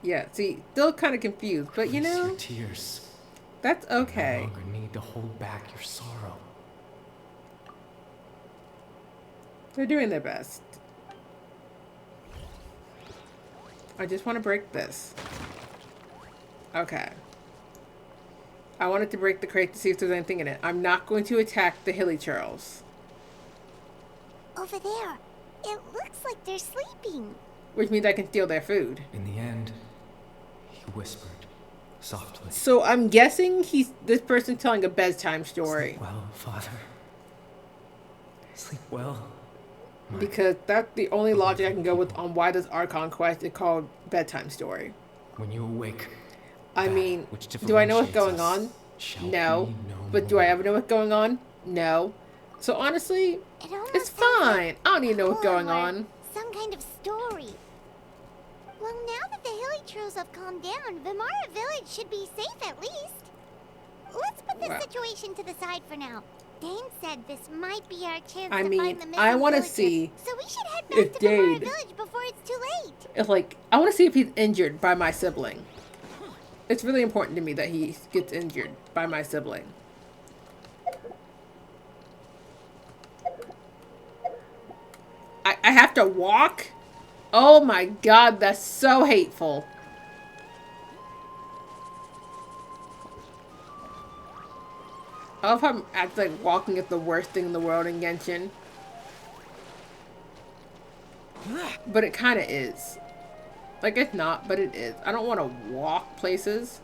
Yeah, see, still kind of confused, but you Release know, your tears. that's okay. You no longer need to hold back your sorrow. They're doing their best. I just want to break this. Okay. I wanted to break the crate to see if there's anything in it. I'm not going to attack the hilly churls. Over there. It looks like they're sleeping. Which means I can steal their food. In the end, he whispered softly. So I'm guessing this person's telling a bedtime story. Sleep well, Father. Sleep well. Because that's the only logic I can go with on why this Archon quest is called bedtime story. When you awake, I mean, do I know what's going on? No. But do I ever know what's going on? No. So honestly, it's fine. I don't need to know what's going on. Some kind of story. Well, now that the hilly trails have calmed down, Vimara Village should be safe at least. Let's put this situation to the side for now. Dane said this might be our chance to find the missing I want to villagers, see so we should head back if to Vimara Dane, Village before it's too late. it's like, I want to see if he's injured by my sibling. It's really important to me that he gets injured by my sibling. I have to walk? Oh my god, that's so hateful. I love how I'm acting like walking is the worst thing in the world in Genshin. But it kind of is. Like, it's not, but it is. I don't want to walk places.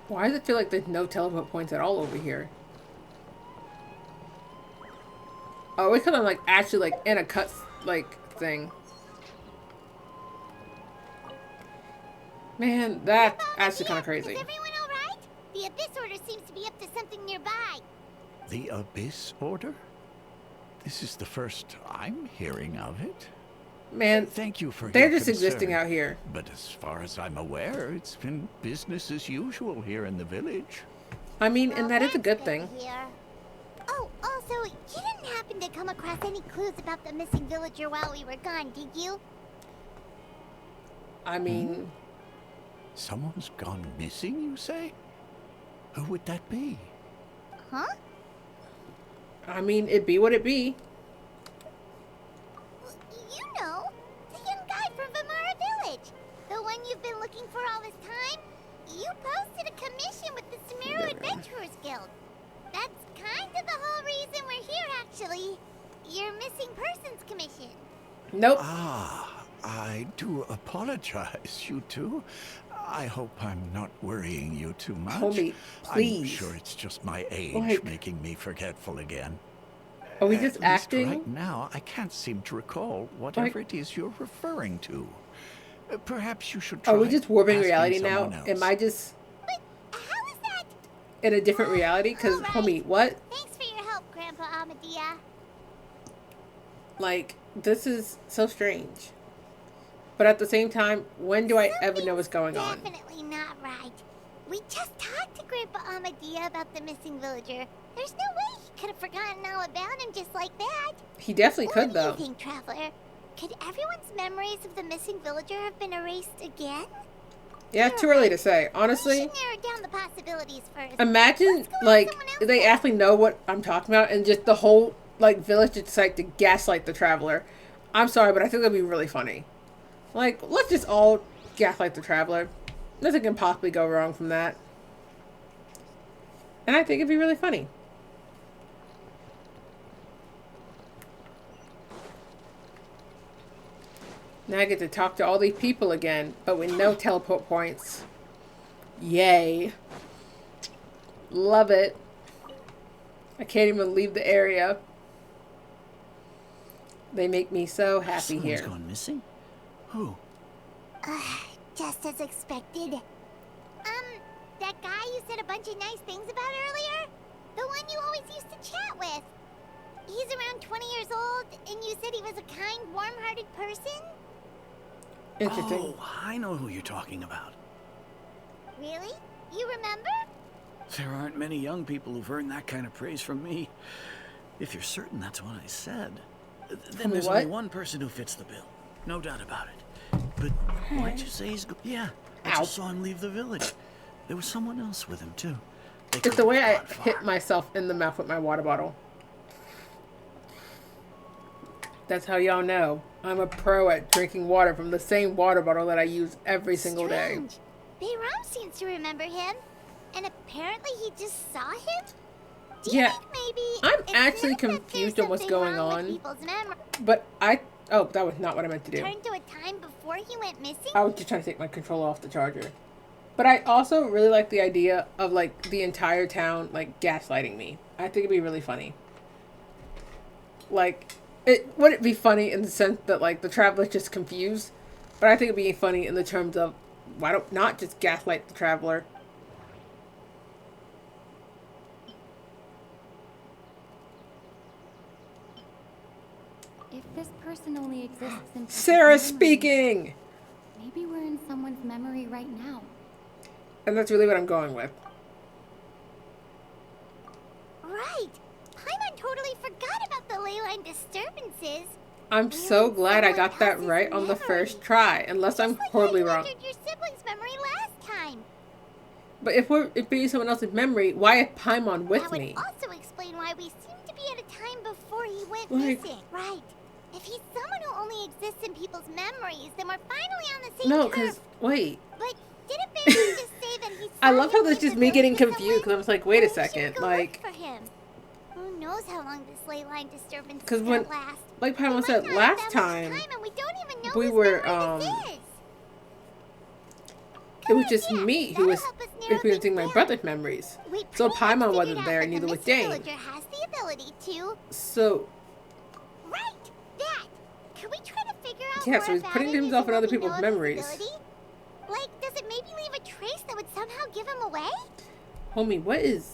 Why does it feel like there's no teleport points at all over here? Oh, because I'm like actually like in a cut like thing. Man, that's actually kind of crazy. Is everyone all right? The Abyss Order seems to be up to something nearby. The Abyss Order? This is the first I'm hearing of it. Man, thank you for they're your just existing concern. out here. But as far as I'm aware, it's been business as usual here in the village. I mean, and that is a good thing. Oh, also, you didn't happen to come across any clues about the missing villager while we were gone, did you? I mean... Someone's gone missing, you say? Who would that be? Huh? I mean, it be what it be. You know, the young guy from Vimara Village. The one you've been looking for all this time. You posted a commission with the Sumeru Adventurers Guild. That's kind of the whole reason we're here, actually. Your missing persons commission. Nope. Ah, I do apologize, you two. I hope I'm not worrying you too much. Homie, please. I'm sure it's just my age Like, making me forgetful again. Are we just At least acting? right now, I can't seem to recall whatever it is you're referring to. Perhaps you should try Are we just warping asking reality now? someone else. Am I just But how is that? in a different reality? Because, All right. homie, what? Thanks for your help, Grandpa Amadia. Like, this is so strange. But at the same time, when do I ever know what's going on? Definitely not right. We just talked to Grandpa Amadia about the missing villager. There's no way he could have forgotten all about him just like that. He definitely could, What though. do you think, Traveler? Could everyone's memories of the missing villager have been erased again? Yeah, too early to say. Honestly, We should narrow down the possibilities first. imagine, like, they actually know what I'm talking about and just the whole, like, village decide to gaslight the Traveler. I'm sorry, but I think that'd be really funny. Like, let's just all gaslight the Traveler. Nothing can possibly go wrong from that. And I think it'd be really funny. Now I get to talk to all these people again, but with no teleport points. Yay. Love it. I can't even leave the area. They make me so happy here. Someone's gone missing? Who? Just as expected. That guy you said a bunch of nice things about earlier? The one you always used to chat with. He's around 20 years old, and you said he was a kind, warm-hearted person? Interesting. Oh, I know who you're talking about. Really? You remember? There aren't many young people who've earned that kind of praise from me. If you're certain that's what I said, then there's only one person who fits the bill. No doubt about it. But why'd you say he's Yeah, I just saw him leave the village. There was someone else with him, too. It's the way I hit myself in the mouth with my water bottle. That's how y'all know I'm a pro at drinking water from the same water bottle that I use every single day. Bayram seems to remember him, and apparently he just saw him? Do you Yeah, think maybe I'm it's actually not that there's confused on what's something going wrong with on. people's memory? But oh, that was not what I meant to do. Turned to a time before he went missing? I was just trying to take my controller off the charger. But I also really like the idea of, like, the entire town, like, gaslighting me. I think it'd be really funny. Like, it wouldn't be funny in the sense that, like, the Traveler's just confused. But I think it'd be funny in the terms of, why don't not just gaslight the Traveler? If this person only exists in Sarah speaking! maybe we're in someone's memory right now. And that's really what I'm going with. Right. Paimon totally forgot about the ley line disturbances. I'm so glad I got that right on the first try, unless I'm horribly wrong. You your sibling's memory last time. But if it being someone else's memory, why is Paimon with That would me? also explain why we seem to be at a time before he went Like- missing. Right. If he's someone who only exists in people's memories, then we're finally on the same No, curve. because, wait. But didn't Baby just say that he I saw love him how that's leave just the me getting village with confused, because I was like, wait a second, Go like, look for him. Who knows how long this ley line disturbance because is when, gonna last? like We Paimon might said not last have that much time, time and we don't even know we whose were, memory this is. it was just me who was help us narrow experiencing my things brother's memories. We So pretty much Paimon wasn't figured there, out and neither that was the missing Dane. villager has the ability to... So, Right! That! Can we try to figure out yeah, more so he's about putting it himself using in other what we people's know of his memories. ability? Like, does it maybe leave a trace that would somehow give him away? Homie, what is...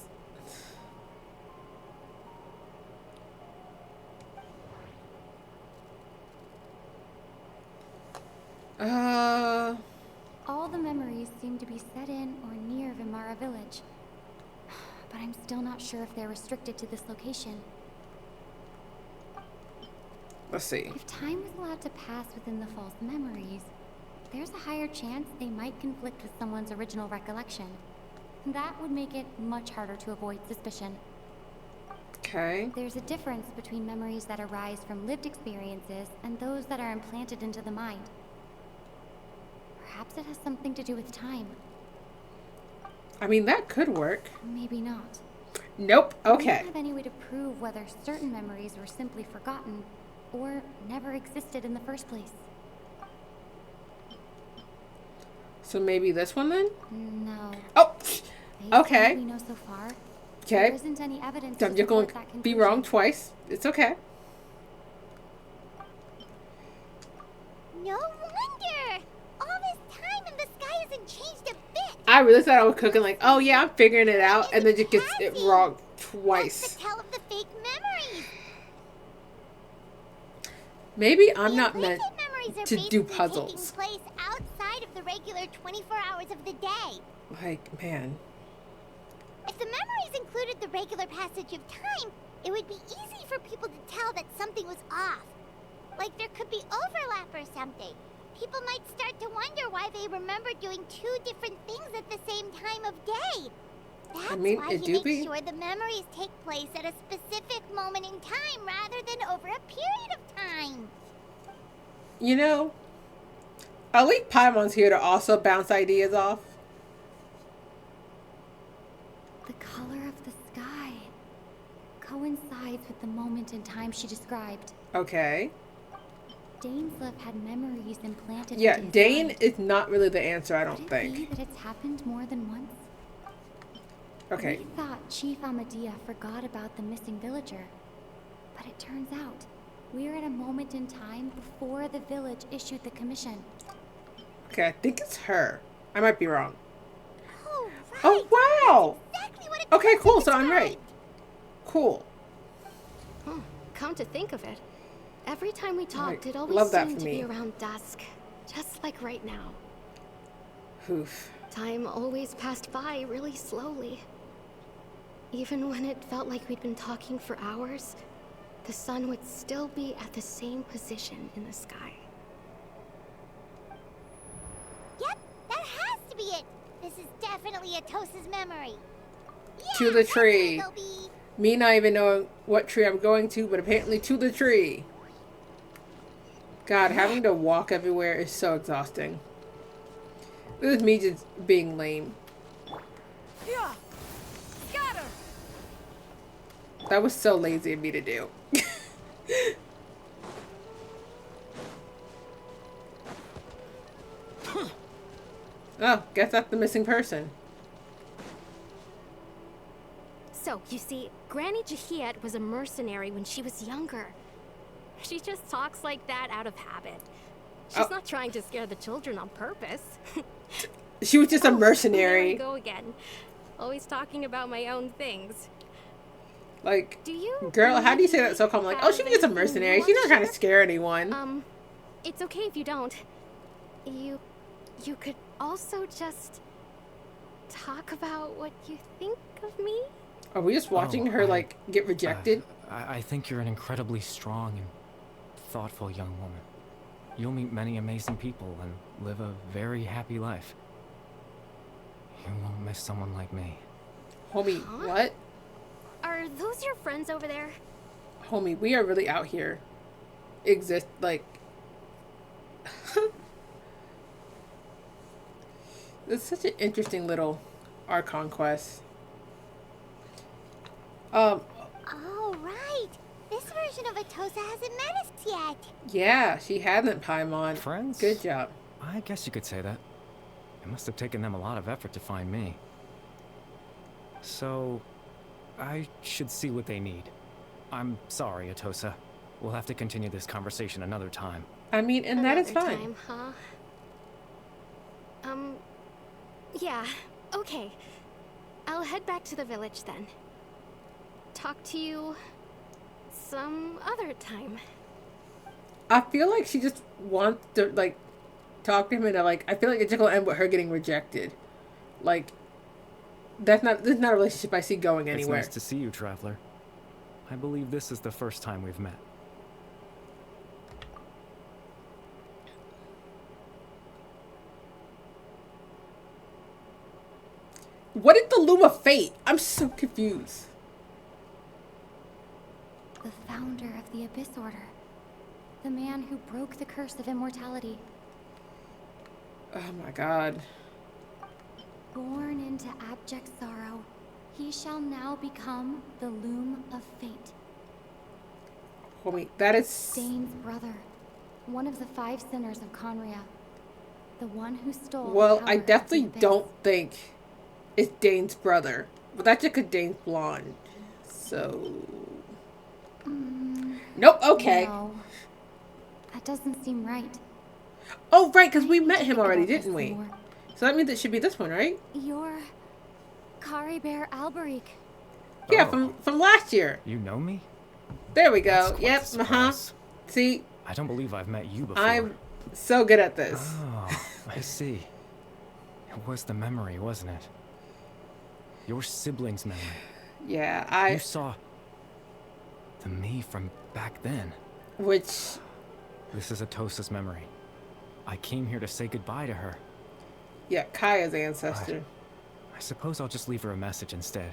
All the memories seem to be set in or near Vimara village. But I'm still not sure if they're restricted to this location. Let's see. If time is allowed to pass within the false memories, there's a higher chance they might conflict with someone's original recollection. That would make it much harder to avoid suspicion. Okay. There's a difference between memories that arise from lived experiences and those that are implanted into the mind. Perhaps it has something to do with time. I mean, that could work. Maybe not. Nope. We Okay. don't have any way to prove whether certain memories were simply forgotten or never existed in the first place. So maybe this one then? No. Oh! Based on Okay. what we know so far, Okay. There isn't any evidence I'm just going to be wrong twice. It's okay. No wonder! All this time and the sky hasn't changed a bit! I really thought I was cooking like, oh yeah, I'm figuring it out, and then just gets it wrong twice. That's the tell of the fake memories! Maybe I'm not meant to do puzzles. Taking place outside of the regular 24 hours of the day. Like, man. If the memories included the regular passage of time, it would be easy for people to tell that something was off. Like there could be overlap or something. People might start to wonder why they remember doing two different things at the same time of day. That's why he makes sure the memories take place at a specific moment in time rather than over a period of time. You know, I think Paimon's here to also bounce ideas off. The color of the sky coincides with the moment in time she described. Okay. Dainsleif had memories implanted. Yeah, Dane is not really the answer, I don't think. Could it be that it's happened more than once? Okay. We thought Chief Amadea forgot about the missing villager, but it turns out we're at a moment in time before the village issued the commission. Okay, I think it's her. I might be wrong. Oh, right. Oh wow! Exactly what it Okay, cool. So I'm right. Cool. Come to think of it, every time we talked, it love always that seemed for to me. be around dusk, just like right now. Oof. Time always passed by really slowly. Even when it felt like we'd been talking for hours, the sun would still be at the same position in the sky. Yep, that has to be it. This is definitely Atosa's memory. Yeah, To the tree. That's where they'll be. Me not even knowing what tree I'm going to, but apparently to the tree. God, having to walk everywhere is so exhausting. This is me just being lame. Yeah. Got her. That was so lazy of me to do. Oh, guess that's the missing person. So, you see, Granny Jahiet was a mercenary when she was younger. She just talks like that out of habit. She's not trying to scare the children on purpose. She was just a mercenary. There we go again. Always talking about my own things. Like, girl, how do you say that so calm? Like, oh, she was just a mercenary. She's not trying to scare anyone. It's okay if you don't. You could also just talk about what you think of me? Are we just watching her, like, get rejected? I think you're an incredibly strong and thoughtful young woman. You'll meet many amazing people and live a very happy life. You won't miss someone like me. Homie, what? Are those your friends over there? Homie, we are really out here. Like... It's such an interesting little Archon quest. Oh, right. This version of Atosa hasn't met us yet. Yeah, she hasn't, Paimon. Friends? Good job. I guess you could say that. It must have taken them a lot of effort to find me. So, I should see what they need. I'm sorry, Atosa. We'll have to continue this conversation another time. I mean, and that is fine. Time, huh? Yeah, okay. I'll head back to the village then. Talk to you some other time. I feel like she just wants to, like, talk to him and, like, I feel like it's just gonna end with her getting rejected. Like, this is not a relationship I see going anywhere. It's nice to see you, Traveler. I believe this is the first time we've met. What is the Loom of Fate? I'm so confused. The founder of the Abyss Order. The man who broke the curse of immortality. Oh my god. Born into abject sorrow, he shall now become the Loom of Fate. Homie, that is... Dane's brother. One of the 5 sinners of Conria. The one who stole Well, the I power definitely of the don't think it's Dane's brother. But that's just because Dane's blonde. So... Nope, okay. No. That doesn't seem right. Oh, right, because we met him already, didn't we? So that means it should be this one, right? You're... Kari Bear Alberic. Yeah, from last year. You know me? There we go. Yep, See? I don't believe I've met you before. I'm so good at this. Oh, I see. It was the memory, wasn't it? Your sibling's memory. Yeah, You saw the me from back then. Which... This is Atosa's memory. I came here to say goodbye to her. Yeah, Kaya's ancestor. I suppose I'll just leave her a message instead.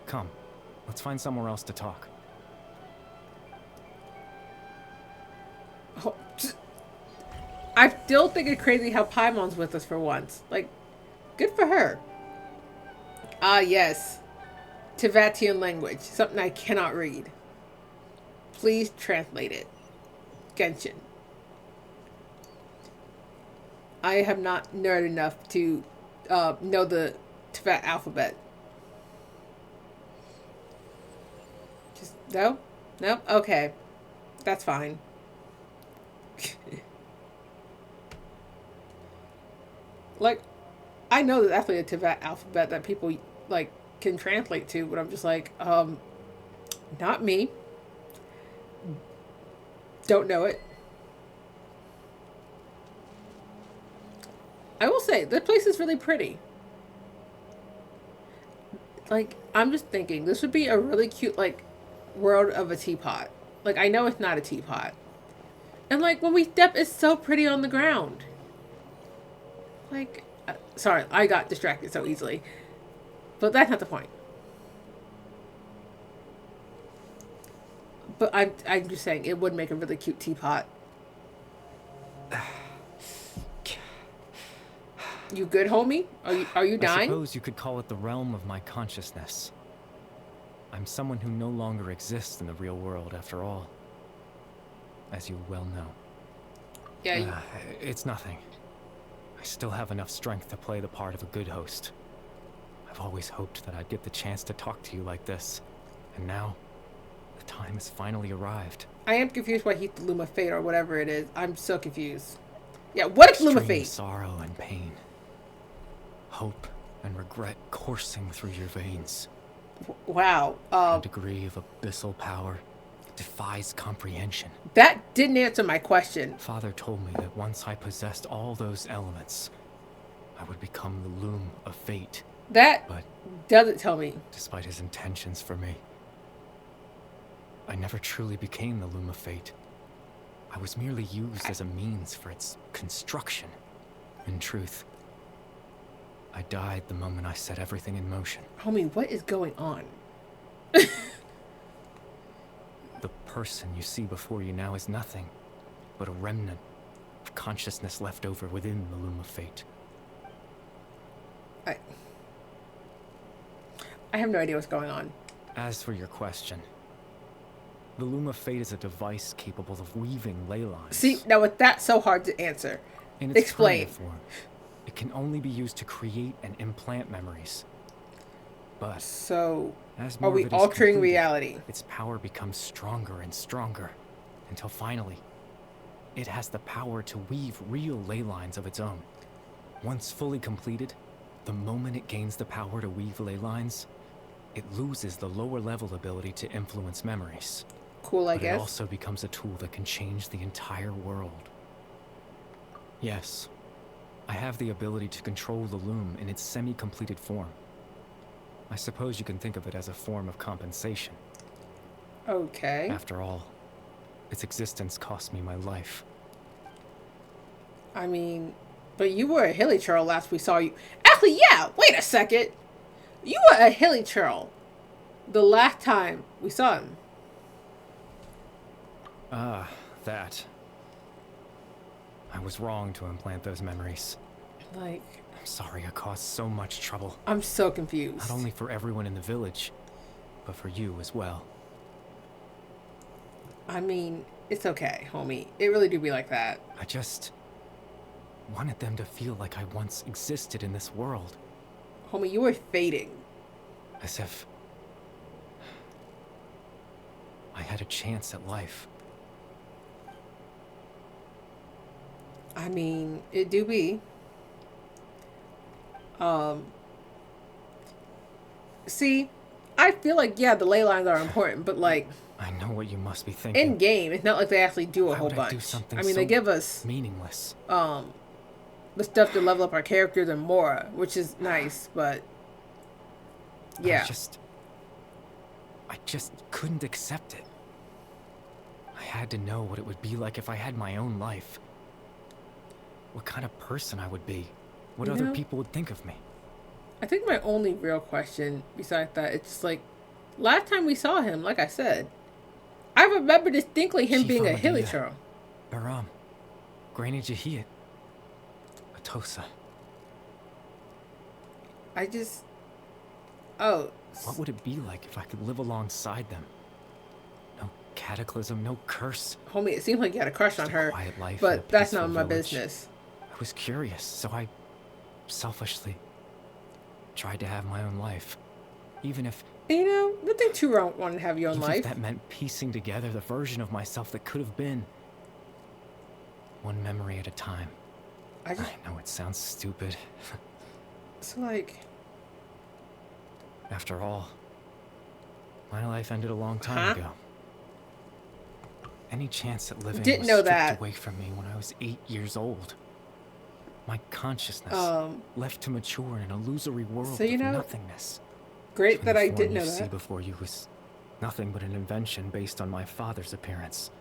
Come, let's find somewhere else to talk. Oh, I still think it's crazy how Paimon's with us for once. Like, good for her. Ah, yes. Tivatian language. Something I cannot read. Please translate it. Genshin. I have not nerd enough to know the Tivat alphabet. Just, no? No? Okay. That's fine. Like, I know that that's like a Tivat alphabet that people, like, can translate to, but I'm just like, not me. Don't know it. I will say, the place is really pretty. Like, I'm just thinking, this would be a really cute, like, world of a teapot. Like, I know it's not a teapot. And, like, when we step, it's so pretty on the ground. Like, sorry, I got distracted so easily. But that's not the point. But I'm just saying, it would make a really cute teapot. You good, homie? Are you dying? I suppose you could call it the realm of my consciousness. I'm someone who no longer exists in the real world, after all. As you well know. Yeah. It's nothing. I still have enough strength to play the part of a good host. I've always hoped that I'd get the chance to talk to you like this. And now, the time has finally arrived. I am confused why he's the Luma Fate or whatever it is. I'm so confused. Yeah, what is Luma Fate? Sorrow and pain. Hope and regret coursing through your veins. Wow. A degree of abyssal power defies comprehension. That didn't answer my question. Father told me that once I possessed all those elements, I would become the loom of fate. That doesn't tell me. Despite his intentions for me, I never truly became the loom of fate. I was merely used as a means for its construction. In truth, I died the moment I set everything in motion. Homie, what is going on? The person you see before you now is nothing but a remnant of consciousness left over within the loom of fate. I have no idea what's going on. As for your question, the loom of fate is a device capable of weaving ley lines. See, now with that so hard to answer. In its explain. Form, it can only be used to create and implant memories. But so, as are we altering reality? Its power becomes stronger and stronger, until finally, it has the power to weave real ley lines of its own. Once fully completed, the moment it gains the power to weave ley lines, it loses the lower level ability to influence memories. Cool, I guess. It also becomes a tool that can change the entire world. Yes, I have the ability to control the loom in its semi-completed form. I suppose you can think of it as a form of compensation. Okay. After all, its existence cost me my life. I mean, but you were a hilly churl last we saw you. Actually, yeah, wait a second. You were a hilly churl the last time we saw him. Ah, that. I was wrong to implant those memories. Like... I'm sorry I caused so much trouble. I'm so confused. Not only for everyone in the village, but for you as well. I mean, it's okay, homie. It really do be like that. I just wanted them to feel like I once existed in this world. Homie, you were fading. As if I had a chance at life. I mean, it do be. See, I feel like, yeah, the ley lines are important, but like, I know what you must be thinking. in game, it's not like they actually do a Why whole would I bunch. do something I mean, so they give us meaningless. the stuff to level up our characters and more, which is nice, but yeah. I just couldn't accept it. I had to know what it would be like if I had my own life. What kind of person I would be. What other people would think of me. I think my only real question besides that, it's just like, last time we saw him, like I said, I remember distinctly him being a Hilichurl. Baram. Granny Jahiyat. Atosa. I just... Oh. What would it be like if I could live alongside them? No cataclysm, no curse. Homie, it seems like you had a crush on her, quiet life but that's not my village. business. I was curious, so I selfishly tried to have my own life. Even if... You know, nothing too wrong wanting to have your own even life. if that meant piecing together the version of myself that could have been. One memory at a time. I know it sounds stupid. So like... After all, my life ended a long time ago. Any chance at living was stripped away from me when I was 8 years old. My consciousness left to mature in an illusory world of nothingness. Great that I didn't know you that. see before you was nothing but an invention based on my father's appearance.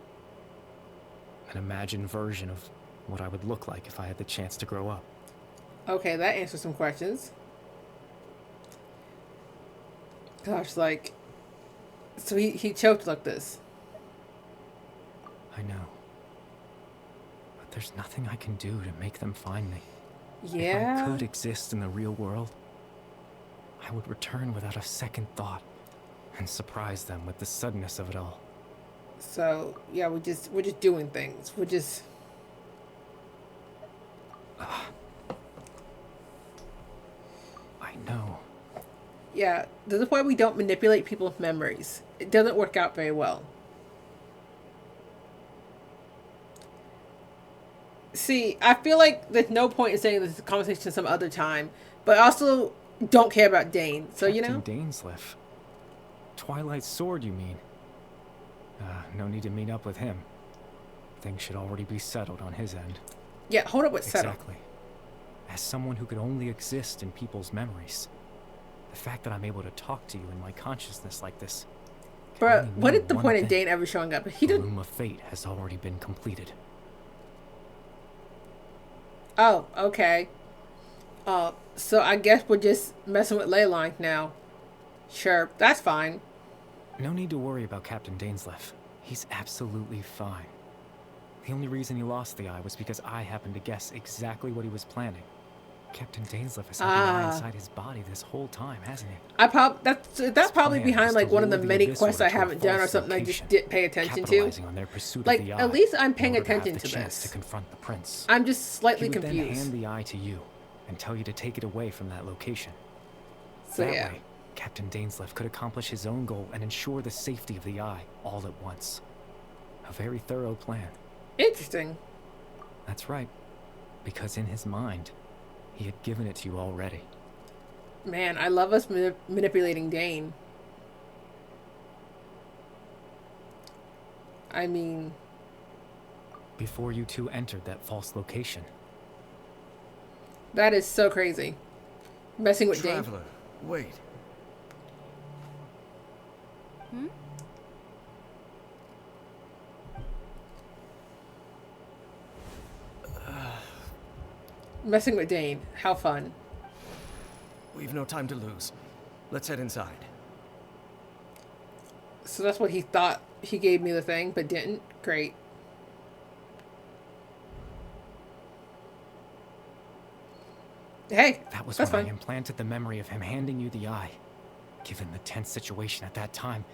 An imagined version of what I would look like if I had the chance to grow up. Okay, that answers some questions. Gosh, like... So he choked like this. I know. But there's nothing I can do to make them find me. Yeah? If I could exist in the real world, I would return without a second thought and surprise them with the suddenness of it all. So, yeah, we're just doing things. We're just... I know. Yeah, this is why we don't manipulate people's memories. It doesn't work out very well. See, I feel like there's no point in saying this is a conversation some other time, but I also don't care about Dane, so you know? Captain Dainsleif. Twilight Sword, you mean? No need to meet up with him. Things should already be settled on his end. Yeah, hold up with settled. Exactly. As someone who could only exist in people's memories, the fact that I'm able to talk to you in my consciousness like this... Bruh, what is the point of Dane ever showing up? The Loom of Fate has already been completed. Oh, okay. So I guess we're just messing with ley lines now. Sure, that's fine. No need to worry about Captain Dainsleif. He's absolutely fine. The only reason he lost the eye was because I happened to guess exactly what he was planning. Captain Dainsleif has had the eye inside his body this whole time, hasn't he? That's probably behind like one of the many quests I haven't done or something I just didn't pay attention to. Like, at least I'm paying attention to this. To confront the prince. I'm just slightly confused. He would then hand the eye to you and tell you to take it away from that location. So that way, Captain Dainsleif could accomplish his own goal and ensure the safety of the eye all at once. A very thorough plan. Interesting. That's right. Because in his mind, he had given it to you already. Man, I love us manipulating Dane. I mean... Before you two entered that false location. That is so crazy. Messing with Dane. Traveler, wait. Messing with Dane. How fun. We've no time to lose. Let's head inside. So that's what he thought. He gave me the thing, but didn't? Great. Hey, that was that's when fine. I implanted the memory of him handing you the eye. Given the tense situation at that time,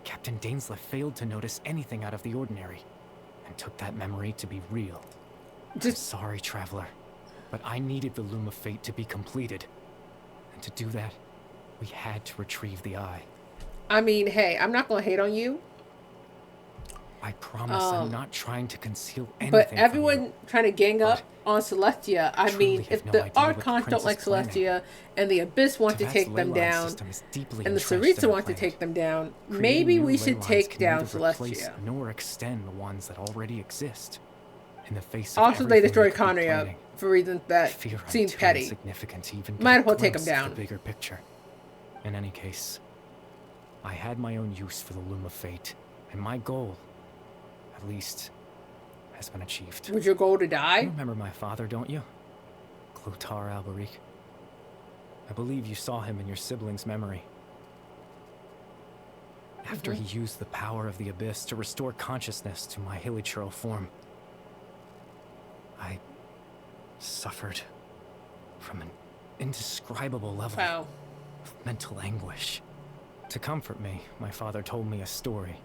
Captain Dainsleif failed to notice anything out of the ordinary, and took that memory to be real. I'm sorry, Traveler, but I needed the Loom of Fate to be completed. And to do that, We had to retrieve the eye. I mean, hey, I'm not gonna hate on you. I promise I'm not trying to conceal anything. But from everyone you. trying to gang up on Celestia, I mean, if no the idea what the Archons don't prince like is planning. Celestia and the Abyss want to Tibet's take them ley line down, system is deeply and the entrenched in Saritsa our want to planet. take them down, Creating maybe new we ley should lines take can down neither replace Celestia. nor extend the ones that already exist. In the face of Also, they everything destroyed we could be Conria planning, for reasons that I fear I'm seem too petty. insignificant to even Might get as well a take 'em glimpse of down. the bigger picture. In any case, I had my own use for the Loom of Fate, and my goal, at least, has been achieved. Was your goal to die? You remember my father, don't you? Clotar Alberic. I believe you saw him in your sibling's memory. After he used the power of the Abyss to restore consciousness to my hilichurl form, I suffered from an indescribable level of mental anguish. To comfort me, my father told me a story.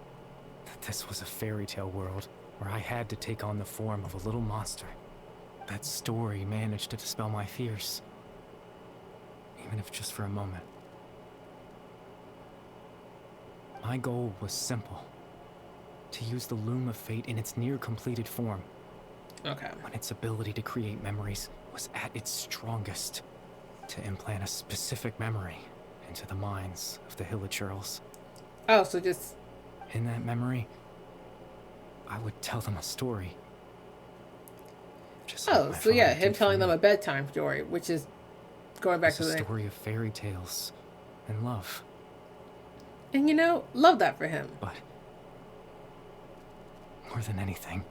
That this was a fairy tale world where I had to take on the form of a little monster. That story managed to dispel my fears, even if just for a moment. My goal was simple: to use the Loom of Fate in its near-completed form. Okay. When its ability to create memories was at its strongest, to implant a specific memory into the minds of the hilichurls. Oh, so just... In that memory, I would tell them a story. Just Oh, like my so yeah, father him did for telling them me. a bedtime story, which is going back It's to a the... story of fairy tales and love. And you know, love that for him. But more than anything,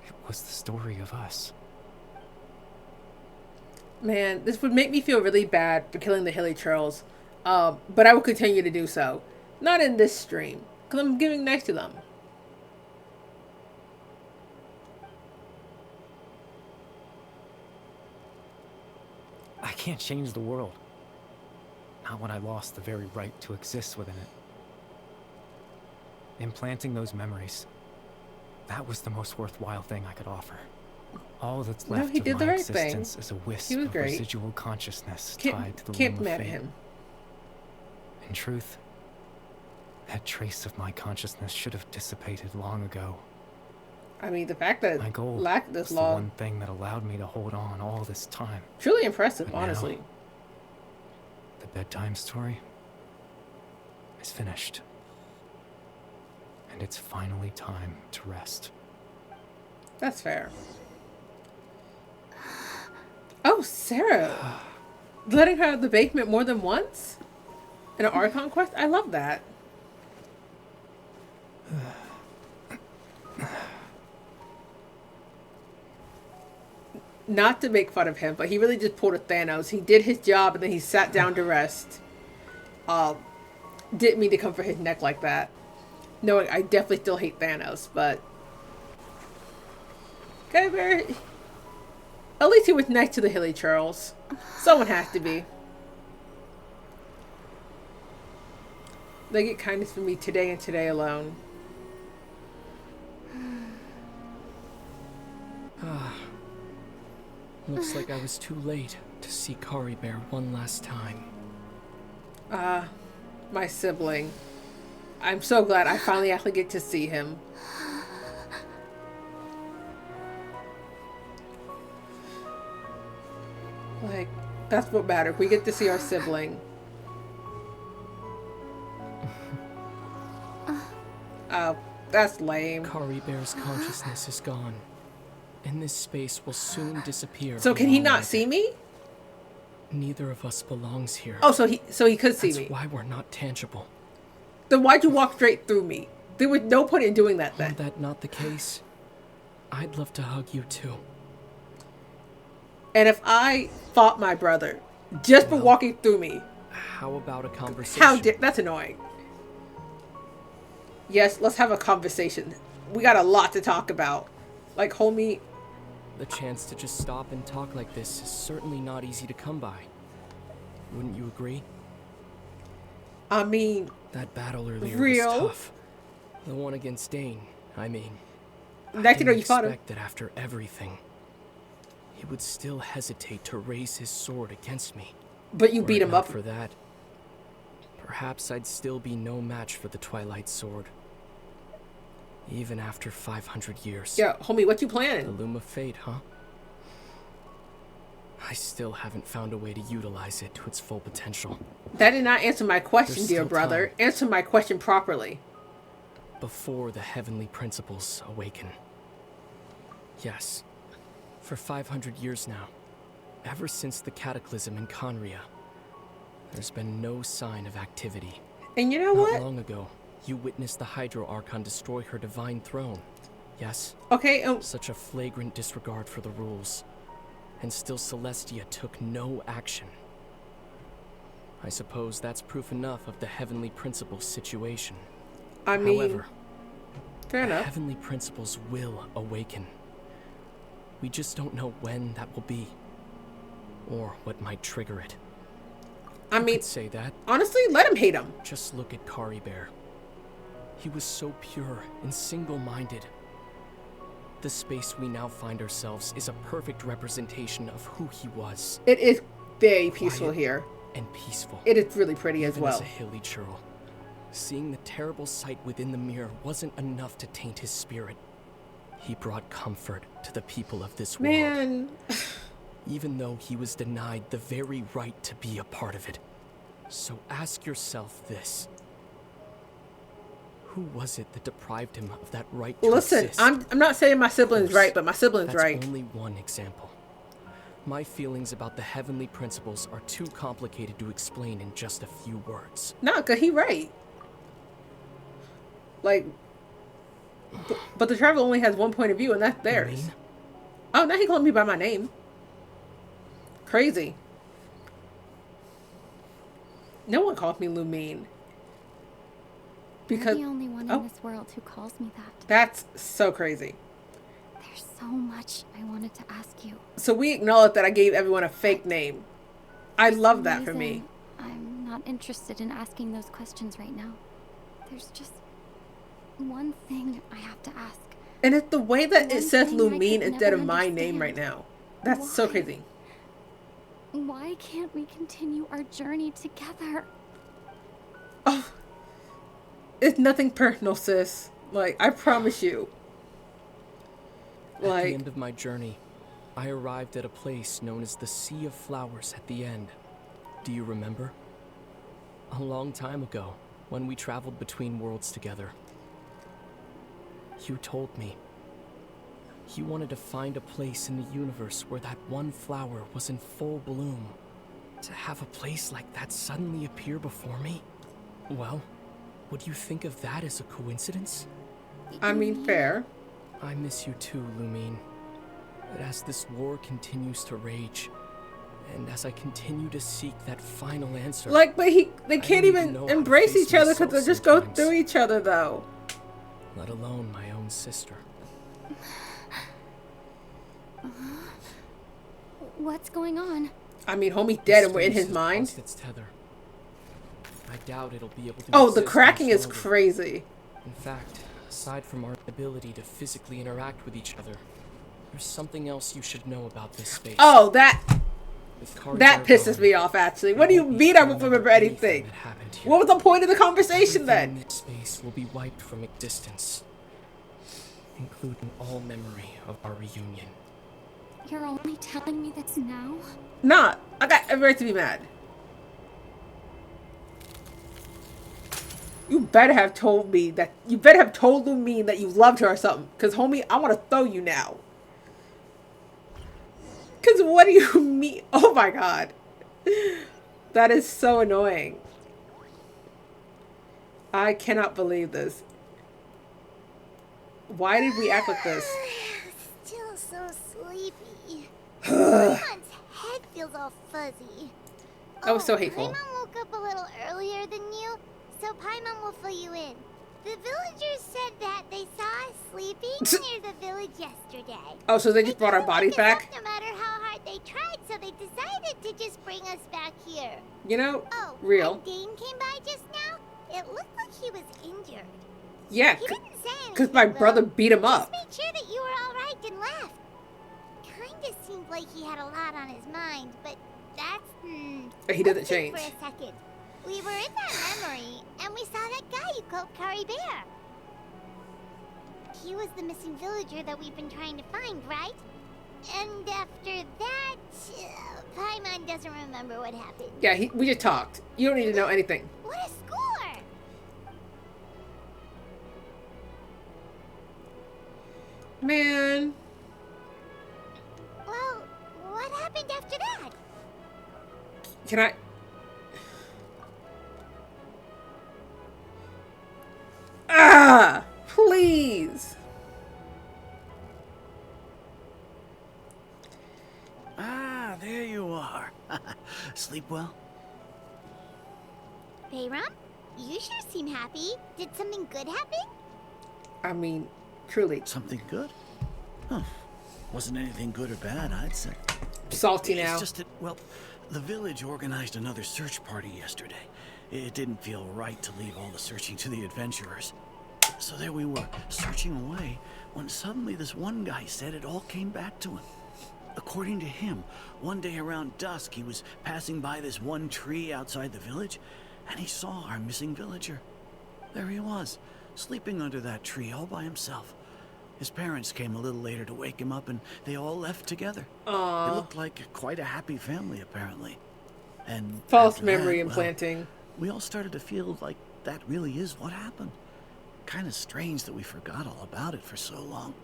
it was the story of us. Man, this would make me feel really bad for killing the hilichurls, but I will continue to do so. Not in this stream, because I'm giving next to them. I can't change the world. Not when I lost the very right to exist within it. Implanting those memories, that was the most worthwhile thing I could offer. All that's left he of did my the right existence thing. is a wisp He was of great. residual consciousness Can't tied to the Loom of mad at Fate. him. In truth, that trace of my consciousness should have dissipated long ago. I mean, the fact that My goal lacked this was the law, one thing that allowed me to hold on all this time. truly impressive, But now, honestly. the bedtime story is finished. And it's finally time to rest. That's fair. Oh, Sarah. Letting her out of the basement more than once? In an Archon quest? I love that. Not to make fun of him, but he really just pulled a Thanos. He did his job and then he sat down to rest. Didn't mean to come for his neck like that. No, I definitely still hate Thanos, but... Okay, at least he was nice to the hilichurls. Someone has to be. They get kindness from me today and today alone. Looks like I was too late to see Kari Bear one last time. My sibling. I'm so glad I finally actually get to see him. Like, that's what matters. We get to see our sibling. That's lame. Kari Bear's consciousness is gone, and this space will soon disappear. So can he along not with see it. me? Neither of us belongs here. Oh, so he could see That's me. why we're not tangible. Then why'd you walk straight through me? There was no point in doing that Were then. that not the case, I'd love to hug you too. And if I fought my brother just for walking through me, How about a conversation? that's annoying. Yes, let's have a conversation. We got a lot to talk about. Like, homie, The chance to just stop and talk like this is certainly not easy to come by. Wouldn't you agree? I mean, That battle earlier Real? was tough. The one against Dane, I mean. Next thing you know, I you fought him. expect that after everything, he would still hesitate to raise his sword against me. But you beat him up. For that, perhaps I'd still be no match for the Twilight Sword. Even after 500 years. Yeah, homie, what you The planning? Loom of Fate, huh? I still haven't found a way to utilize it to its full potential. That did not answer my question, There's dear still brother. time. Answer my question properly. Before the heavenly principles awaken. Yes, for 500 years now, ever since the cataclysm in Conria, there's been no sign of activity. And you know Not what? long ago, you witnessed the Hydro Archon destroy her divine throne. Yes? Okay, Such a flagrant disregard for the rules. And still Celestia took no action. I suppose that's proof enough of the heavenly principles situation. I mean, However, fair the enough. heavenly principles will awaken. We just don't know when that will be. Or what might trigger it. I You mean, could say that. honestly, let him hate him. Just look at Kari Bear. He was so pure and single-minded. The space we now find ourselves is a perfect representation of who he was. It is very peaceful Quiet here. And peaceful. It is really pretty as Even well. as a hilly churl, seeing the terrible sight within the mirror wasn't enough to taint his spirit. He brought comfort to the people of this world. Man. Even though he was denied the very right to be a part of it. So ask yourself this. Who was it that deprived him of that right to Listen, exist? I'm not saying my sibling's Of course, right, but my sibling's that's right. only one example. My feelings about the heavenly principles are too complicated to explain in just a few words. No, cause he right. Like, but the traveler only has one point of view, and that's theirs. Mean? Oh, now he called me by my name. Crazy. No one called me Lumine. Because You're the only one in this world who calls me that. that's so crazy. There's so much I wanted to ask you. So we acknowledge that I gave everyone a fake name. I love that for me. I'm not interested in asking those questions right now. There's just one thing I have to ask. And it's the way that it One says thing I could Lumine instead of never my name understand. right now. That's so Why? crazy. Why can't we continue our journey together? Oh, it's nothing personal, sis. Like, I promise you. At the Like, end of my journey, I arrived at a place known as the Sea of Flowers at the end. Do you remember? A long time ago, when we traveled between worlds together. You told me. You wanted to find a place in the universe where that one flower was in full bloom. To have a place like that suddenly appear before me? Well, would you think of that as a coincidence? I mean, fair. I miss you too, Lumine. But as this war continues to rage, and as I continue to seek that final answer... Like, but they can't don't even know how to embrace face each other myself because they just go sometimes. through each other, though. Let alone my own sister. What's going on? I mean, homie dead and we're in Space his has mind. lost its tether. I doubt it'll be able to Oh, the exist cracking much is longer. crazy. In fact, aside from our ability to physically interact with each other, there's something else you should know about this space. Oh, that With Kari that Bear pisses gone, me off, actually. What do you won't be mean I to won't remember anything anything? that happened here. What was the point of the conversation Everything in then? this space will be wiped from existence, including all memory of our reunion. You're only telling me this now? Nah, I got every right to be mad. You better have told me that. You better have told Lumine that you loved her or something. Because, homie, I want to throw you now. Because what do you mean? Oh my god. That is so annoying. I cannot believe this. Why did we act like this? Still so sleepy. Someone's head feels all fuzzy. That was so hateful. Paimon woke up a little earlier than you, so Paimon will fill you in. The villagers said that they saw us sleeping near the village yesterday. Oh, so they just brought our couldn't bodies wake us back? up no matter how hard they tried, so they decided to just bring us back here. You know, Oh, real. and Dane came by just now. It looked like he was injured. Yeah, He didn't say anything, because my though. brother beat him Just up. made sure that you were all right and left. Kinda seemed like he had a lot on his mind, but that's He doesn't Let's think change. for a second. We were in that memory, and we saw that guy you called Kari Bear. He was the missing villager that we've been trying to find, right? And after that, Paimon doesn't remember what happened. Yeah, we just talked. You don't need to know anything. What a score! Man. Well, what happened after that? Can I... Ah! Please! Ah, there you are. Sleep well? Bayram, you sure seem happy. Did something good happen? I mean, truly. Something good? Huh. Wasn't anything good or bad, I'd say. Salty now. It's just that, well, the village organized another search party yesterday. It didn't feel right to leave all the searching to the adventurers. So there we were, searching away, when suddenly this one guy said it all came back to him. According to him, one day around dusk, he was passing by this one tree outside the village, and he saw our missing villager. There he was, sleeping under that tree all by himself. His parents came a little later to wake him up, and they all left together. Aww. It looked like quite a happy family, apparently. And false memory implanting. Well, we all started to feel like that really is what happened. Kind of strange that we forgot all about it for so long.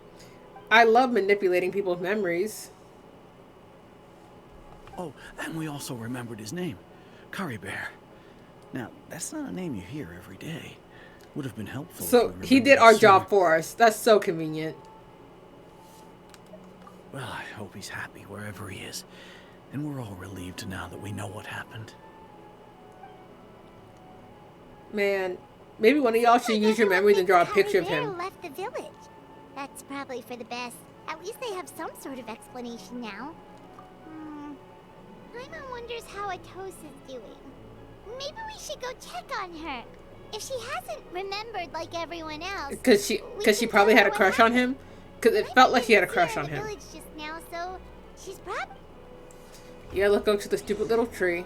I love manipulating people's memories. Oh, and we also remembered his name, Kari Bear. Now, that's not a name you hear every day. Would have been helpful. So he did our job for us. That's so convenient. Well, I hope he's happy wherever he is. And we're all relieved now that we know what happened. Man, maybe one of y'all should use your memories and draw a picture of him. Left the village. That's probably for the best. At least they have some sort of explanation now. Paimon wonders how Atos is doing. Maybe we should go check on her. If she hasn't remembered like everyone else, Because she probably had a crush on him. Because it felt like she had a crush on him. Village just now, so she's probably. Yeah, let's go to the stupid little tree.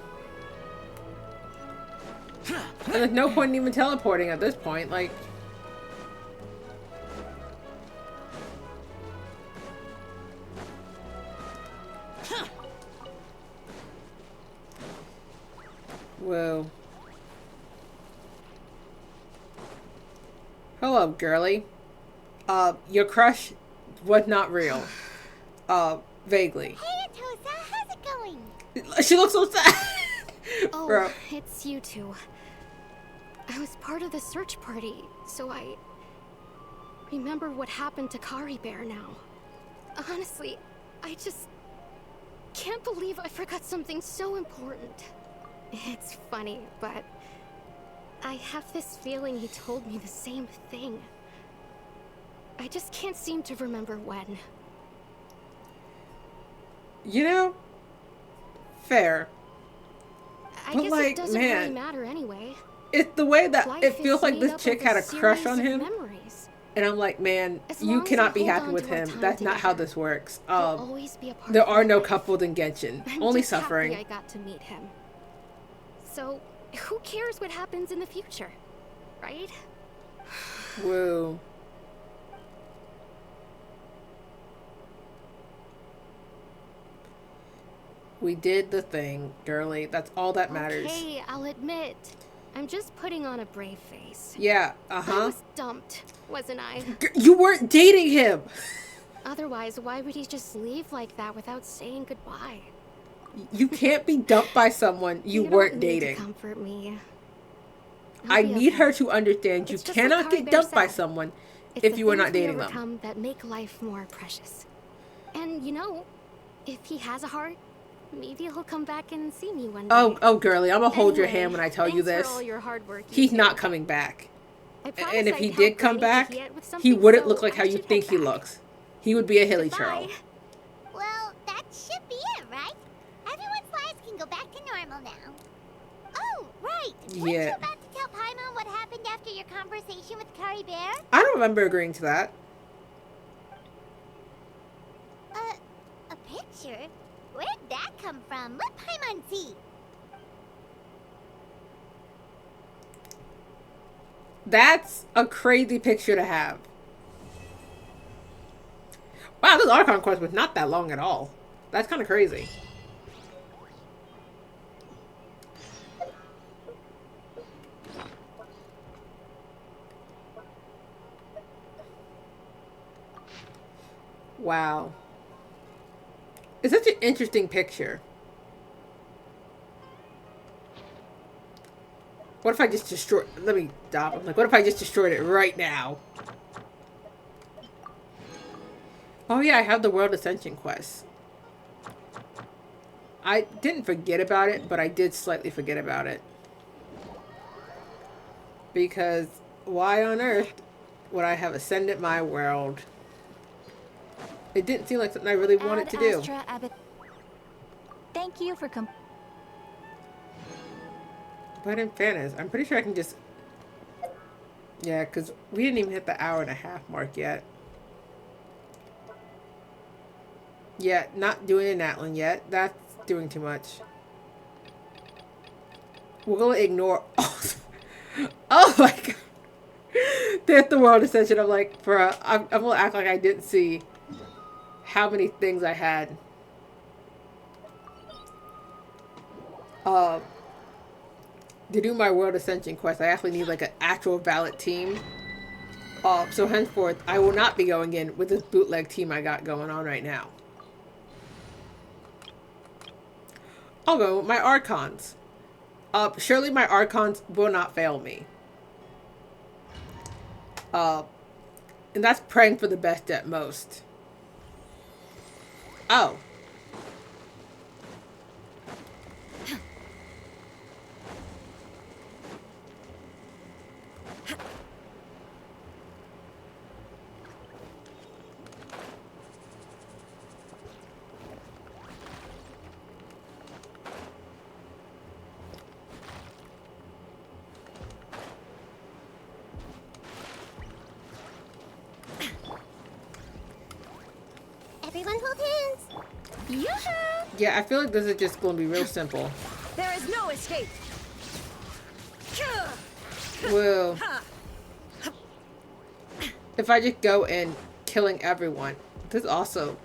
And there's no point in even teleporting at this point. Like, whoa. Hello, girly. Your crush was not real. Vaguely. Hey, Atosa, how's it going? She looks so sad. Oh, Bro. It's you two. I was part of the search party, so I remember what happened to Kari Bear now. Honestly, I just can't believe I forgot something so important. It's funny, but I have this feeling he told me the same thing. I just can't seem to remember when. You know, fair. I But guess like, it doesn't man, really matter anyway. It's the way that Life it feels is like made this up chick of had a crush series on of him. memories. And I'm like, man, As you long as cannot we be hold happy on with to our him. time That's not how together, this works. we'll always be a part There of are no life. couples in Genshin. I'm Only just suffering. happy I got to meet him. So, who cares what happens in the future, right? Whoa. We did the thing, girly. That's all that matters. Okay, I'll admit. I'm just putting on a brave face. Yeah, I was dumped, wasn't I? You weren't dating him! Otherwise, why would he just leave like that without saying goodbye? You can't be dumped by someone you weren't don't need dating. to comfort me. I need her to understand you It's just cannot like Kari get Bear dumped by said. someone It's if the you are things not we dating them. overcome that make life more precious. And you know, if he has a heart, maybe he'll come back and see me one day. Oh, girly, I'm gonna hold your Anyway, hand when I tell you thanks this. for all your hard work, you He's two. not coming back. I promise And if I'd he help did come Granny back, Juliet with he something, wouldn't so look like I how you should think head he back. looks. He would be a hilly Goodbye. churl. Well, that should be it, right? Everyone's lives can go back to normal now. Oh, right. Weren't you Yeah. about to tell Paimon what happened after your conversation with Kari Bear? I don't remember agreeing to that. A picture? Where'd that come from? Let Paimon see. That's a crazy picture to have. Wow, this Archon quest was not that long at all. That's kind of crazy. Wow. It's such an interesting picture. What if I just destroy... Let me stop. I'm like, what if I just destroyed it right now? Oh yeah, I have the World Ascension quest. I didn't forget about it, but I did slightly forget about it. Because why on earth would I have ascended my world? It didn't seem like something I really wanted to do. Thank you for But in fairness, I'm pretty sure I can just... Yeah, because we didn't even hit the hour-and-a-half mark yet. Yeah, not doing an Atlan yet. That's doing too much. We're going to ignore... Oh my god. There's the World Ascension. I'm like, I'm going to act like I didn't see how many things I had. To do my World Ascension quest, I actually need like an actual valid team. So henceforth, I will not be going in with this bootleg team I got going on right now. I'll go with my Archons. Surely my Archons will not fail me. And that's praying for the best at most. Oh. Everyone hold hands. Yoo-hoo! Yeah, I feel like this is just going to be real simple. There is no escape. Well, if I just go in killing everyone, this also...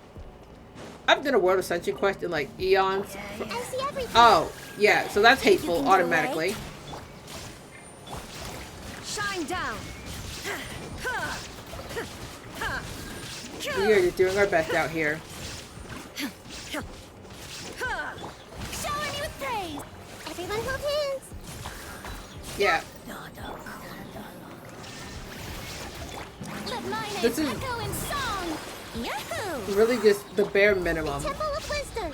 I've done a World Ascension quest in like eons. I see everything. Oh, yeah, so that's hateful automatically. Shine down. We are just doing our best out here. Showing you praise. Everyone hold hands. Yeah. Let my name This is echo in song. Yahoo! really just the bare minimum. Temple of Wisdom.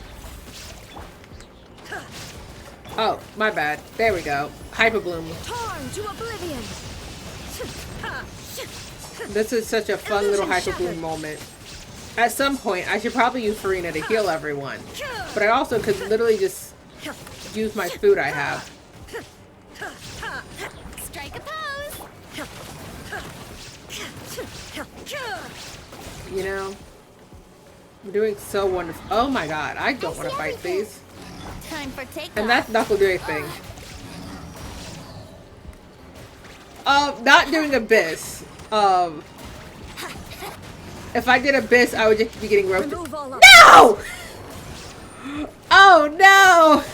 Oh, my bad. There we go. Hyperbloom. Torn to oblivion. This is such a fun little Hyperbloom moment. At some point, I should probably use Farina to heal everyone. But I also could literally just use my food I have. Strike a pose. You know? I'm doing so wonderful. Oh my god, I don't want to fight these. Time for takeoff. And that's not gonna do anything. Not doing Abyss. If I did Abyss, I would just be getting roasted. No! Oh no!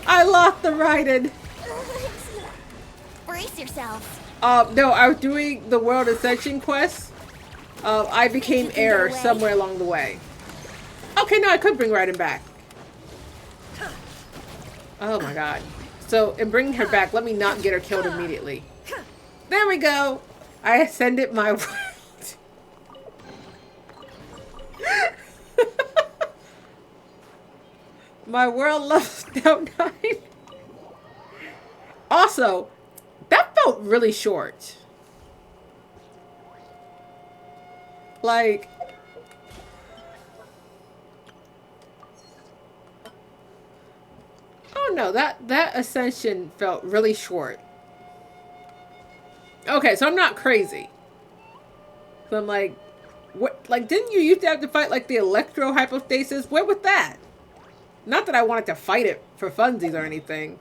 I lost the Raiden. Brace yourself. No, I was doing the World Ascension quest. I became heir somewhere along the way. Okay, no, I could bring Raiden back. Oh my god. So, in bringing her back, let me not get her killed immediately. There we go! I ascended my world. My world level's down 9. Also, that felt really short. Like... Oh no, that ascension felt really short. Okay, so I'm not crazy. So I'm like, what? Like, didn't you used to have to fight like the electro hypostasis? Where was that? Not that I wanted to fight it for funsies or anything.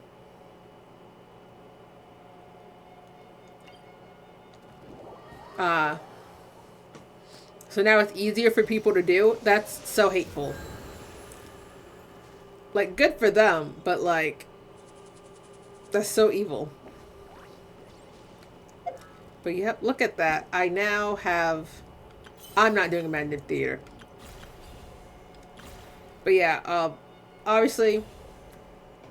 So now it's easier for people to do? That's so hateful. Like, good for them, but like, that's so evil. But yep, look at that. I now have... I'm not doing a magnet theater. But yeah, obviously,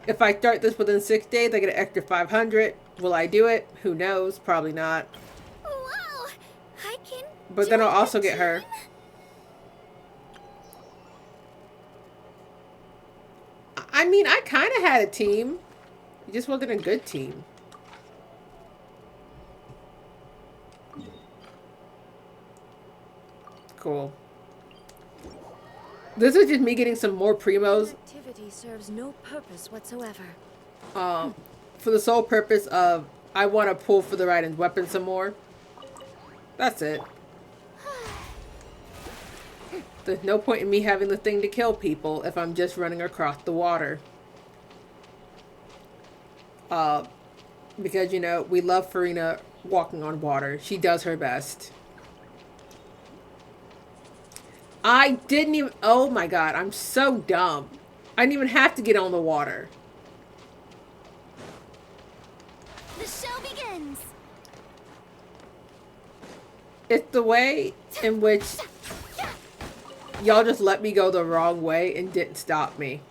if I start this within 6 days, I get an extra 500. Will I do it? Who knows? Probably not. Wow! I can But then I'll also get her. I mean, I kind of had a team. It just wasn't a good team. Cool. This is just me getting some more primos. Activity serves no purpose whatsoever. For the sole purpose of I want to pull for the Raiden's weapon some more. That's it. There's no point in me having the thing to kill people if I'm just running across the water. Because, you know, we love Farina walking on water. She does her best. I didn't even... Oh my god, I'm so dumb. I didn't even have to get on the water. The show begins! It's the way in which y'all just let me go the wrong way and didn't stop me.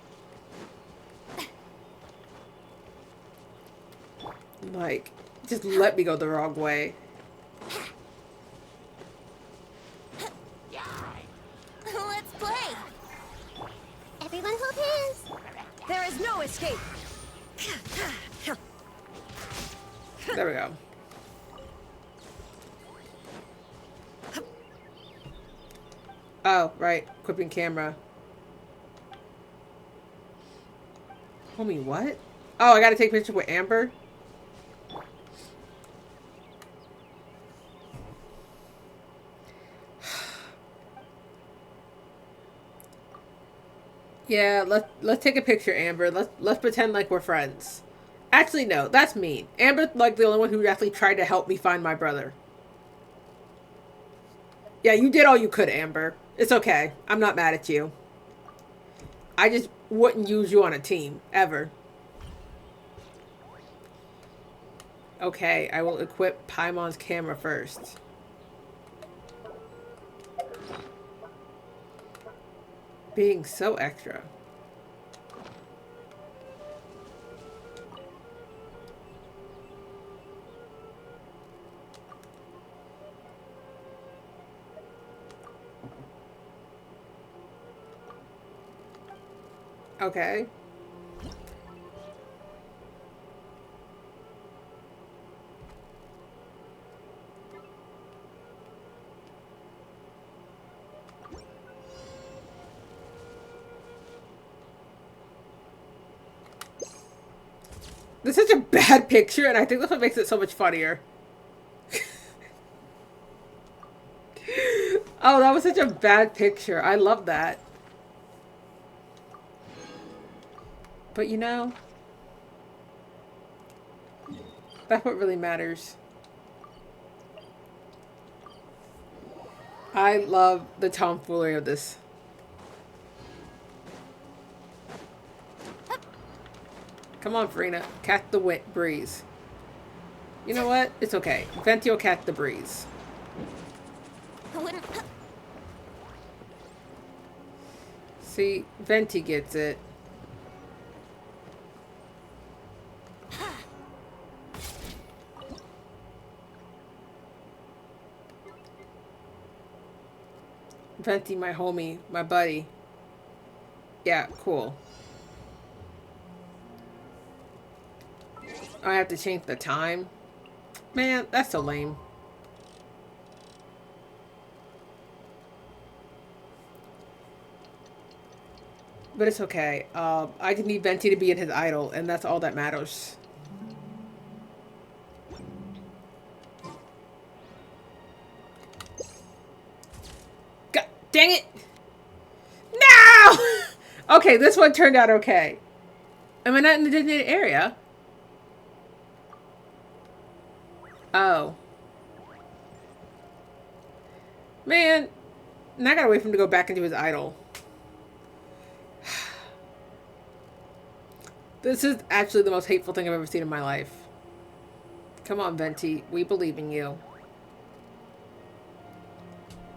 Like, just let me go the wrong way. Let's play! Everyone hold hands. There is no escape! There we go. Oh, right. Equipping camera. Homie, what? Oh, I gotta take a picture with Amber? Yeah, let's take a picture, Amber. Let's pretend like we're friends. Actually, no, that's mean. Amber's like the only one who actually tried to help me find my brother. Yeah, you did all you could, Amber. It's okay. I'm not mad at you. I just wouldn't use you on a team, ever. Okay, I will equip Paimon's camera first. Being so extra. Okay. This is such a bad picture, and I think that's what makes it so much funnier. Oh, that was such a bad picture. I love that. But you know, that's what really matters. I love the tomfoolery of this. Come on, Farina. Catch the breeze. You know what? It's okay. Venti will catch the breeze. See, Venti gets it. Venti, my homie, my buddy. Yeah, cool. I have to change the time. Man, that's so lame. But it's okay. I just need Venti to be in his idol, and that's all that matters. God dang it! No! Okay, this one turned out okay. Am I not in the designated area? Oh. Man, now I gotta wait for him to go back into his idol. This is actually the most hateful thing I've ever seen in my life. Come on, Venti. We believe in you.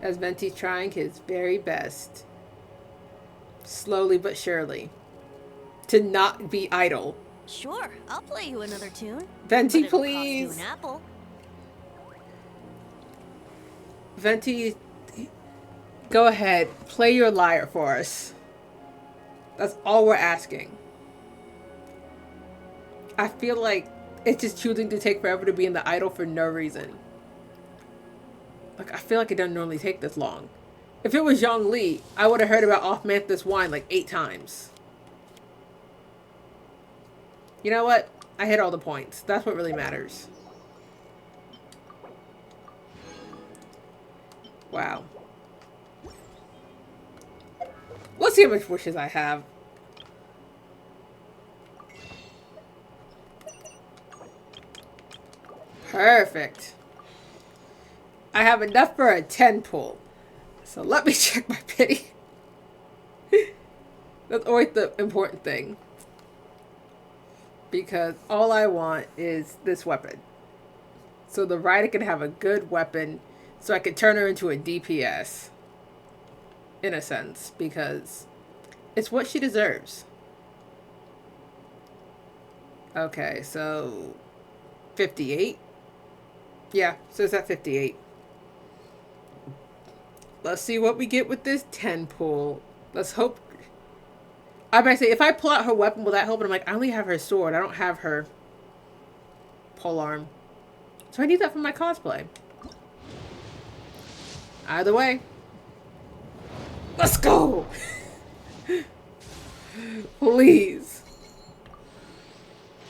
As Venti's trying his very best, slowly but surely, to not be idle. Sure, I'll play you another tune. Venti, but it'll please. cost you an apple. Venti, go ahead. Play your lyre for us. That's all we're asking. I feel like it's just choosing to take forever to be in the idol for no reason. Like, I feel like it doesn't normally take this long. If it was Zhongli, I would have heard about Off-Manthus wine like 8 times. You know what? I hit all the points. That's what really matters. Wow. Let's see how much wishes I have. Perfect. I have enough for a 10 pull. So let me check my pity. That's always the important thing. Because all I want is this weapon. So the rider can have a good weapon. So I can turn her into a DPS. In a sense. Because it's what she deserves. Okay, so 58. Yeah, so it's at 58. Let's see what we get with this 10 pull. Let's hope. I might say, if I pull out her weapon, will that help? And I'm like, I only have her sword. I don't have her polearm. So I need that for my cosplay. Either way. Let's go! Please.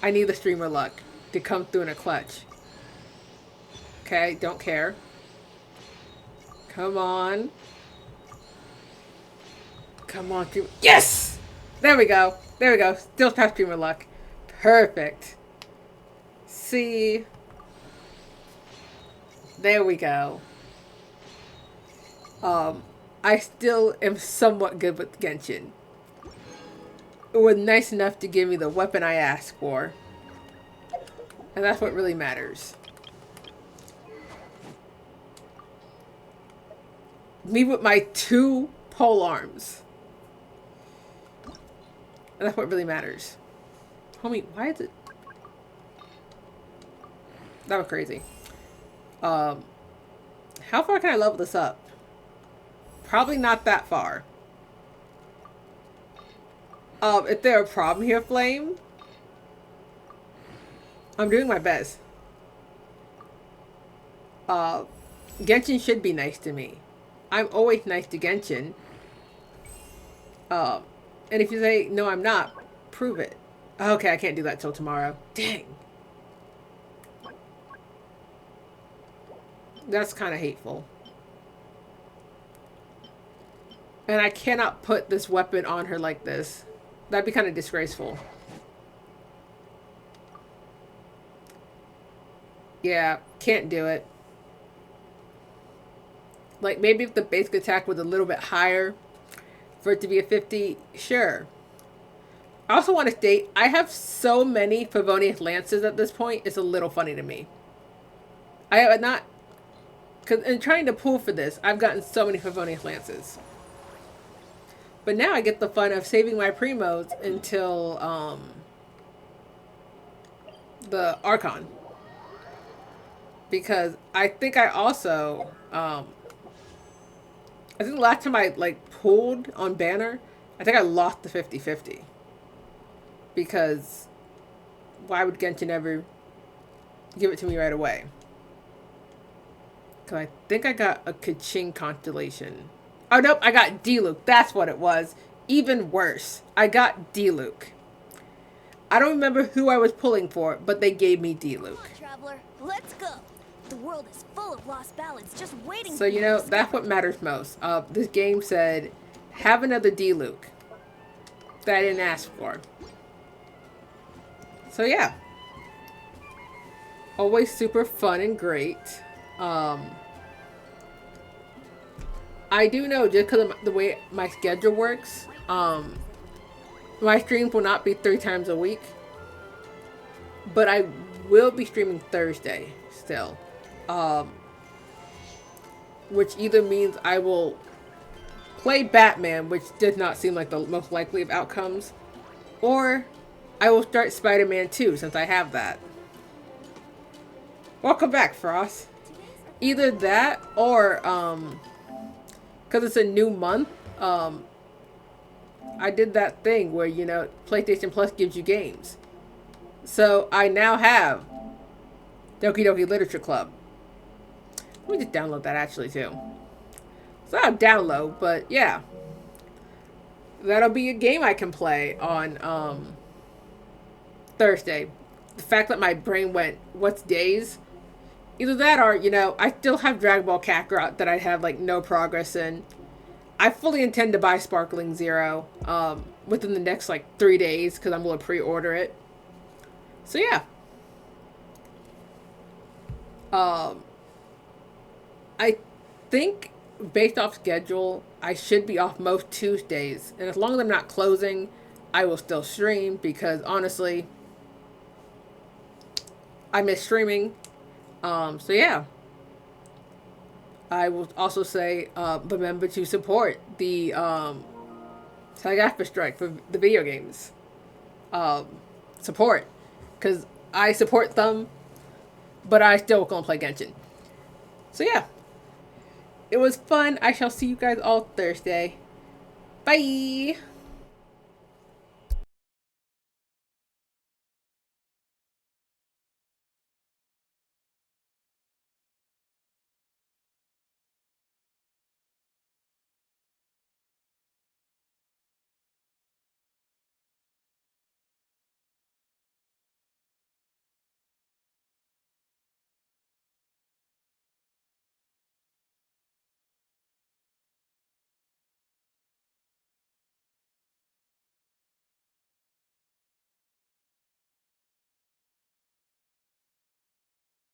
I need the streamer luck to come through in a clutch. Okay, don't care. Come on. Come on. Yes! There we go. There we go. Still past streamer luck. Perfect. See. There we go. I still am somewhat good with Genshin. It was nice enough to give me the weapon I asked for. And that's what really matters. Me with my 2 pole arms. And that's what really matters. Homie, why is it? That was crazy. How far can I level this up? Probably not that far. If there's a problem here, Flame, I'm doing my best. Genshin should be nice to me. I'm always nice to Genshin. And if you say, no, I'm not, prove it. Okay, I can't do that till tomorrow. Dang. That's kind of hateful. And I cannot put this weapon on her like this. That'd be kind of disgraceful. Yeah, can't do it. Like, maybe if the basic attack was a little bit higher for it to be a 50, sure. I also want to state, I have so many Favonius Lances at this point, it's a little funny to me. I have not, because in trying to pull for this, I've gotten so many Favonius Lances. But now I get the fun of saving my primos until the Archon. Because I think I also, I think the last time I like pulled on Banner, I think I lost the 50-50. Because why would Genshin ever give it to me right away? Because I think I got a Kaching Constellation. Oh, nope, I got D-Luke. That's what it was. Even worse. I got D-Luke. I don't remember who I was pulling for, but they gave me D-Luke. Traveler, let's go. The world is full of lost ballads just waiting. So, you know, that's what matters most. This game said, have another D-Luke. That I didn't ask for. So, yeah. Always super fun and great. I do know, just because of the way my schedule works, my streams will not be 3 times a week. But I will be streaming Thursday still. Which either means I will play Batman, which does not seem like the most likely of outcomes, or I will start Spider-Man 2 since I have that. Welcome back, Frost. Either that or, because it's a new month, I did that thing where, you know, PlayStation Plus gives you games. So I now have Doki Doki Literature Club. Let me just download that actually too. It's not a download, but yeah. That'll be a game I can play on Thursday. The fact that my brain went, what's days? Either that or, you know, I still have Dragon Ball Kakarot that I have like no progress in. I fully intend to buy Sparkling Zero within the next like 3 days because I'm going to pre-order it. So yeah. I think based off schedule, I should be off most Tuesdays. And as long as I'm not closing, I will still stream because honestly, I miss streaming. So yeah. I will also say, remember to support the SAG-AFTRA strike for the video games. Support. Because I support them, but I still gonna play Genshin. So yeah. It was fun. I shall see you guys all Thursday. Bye!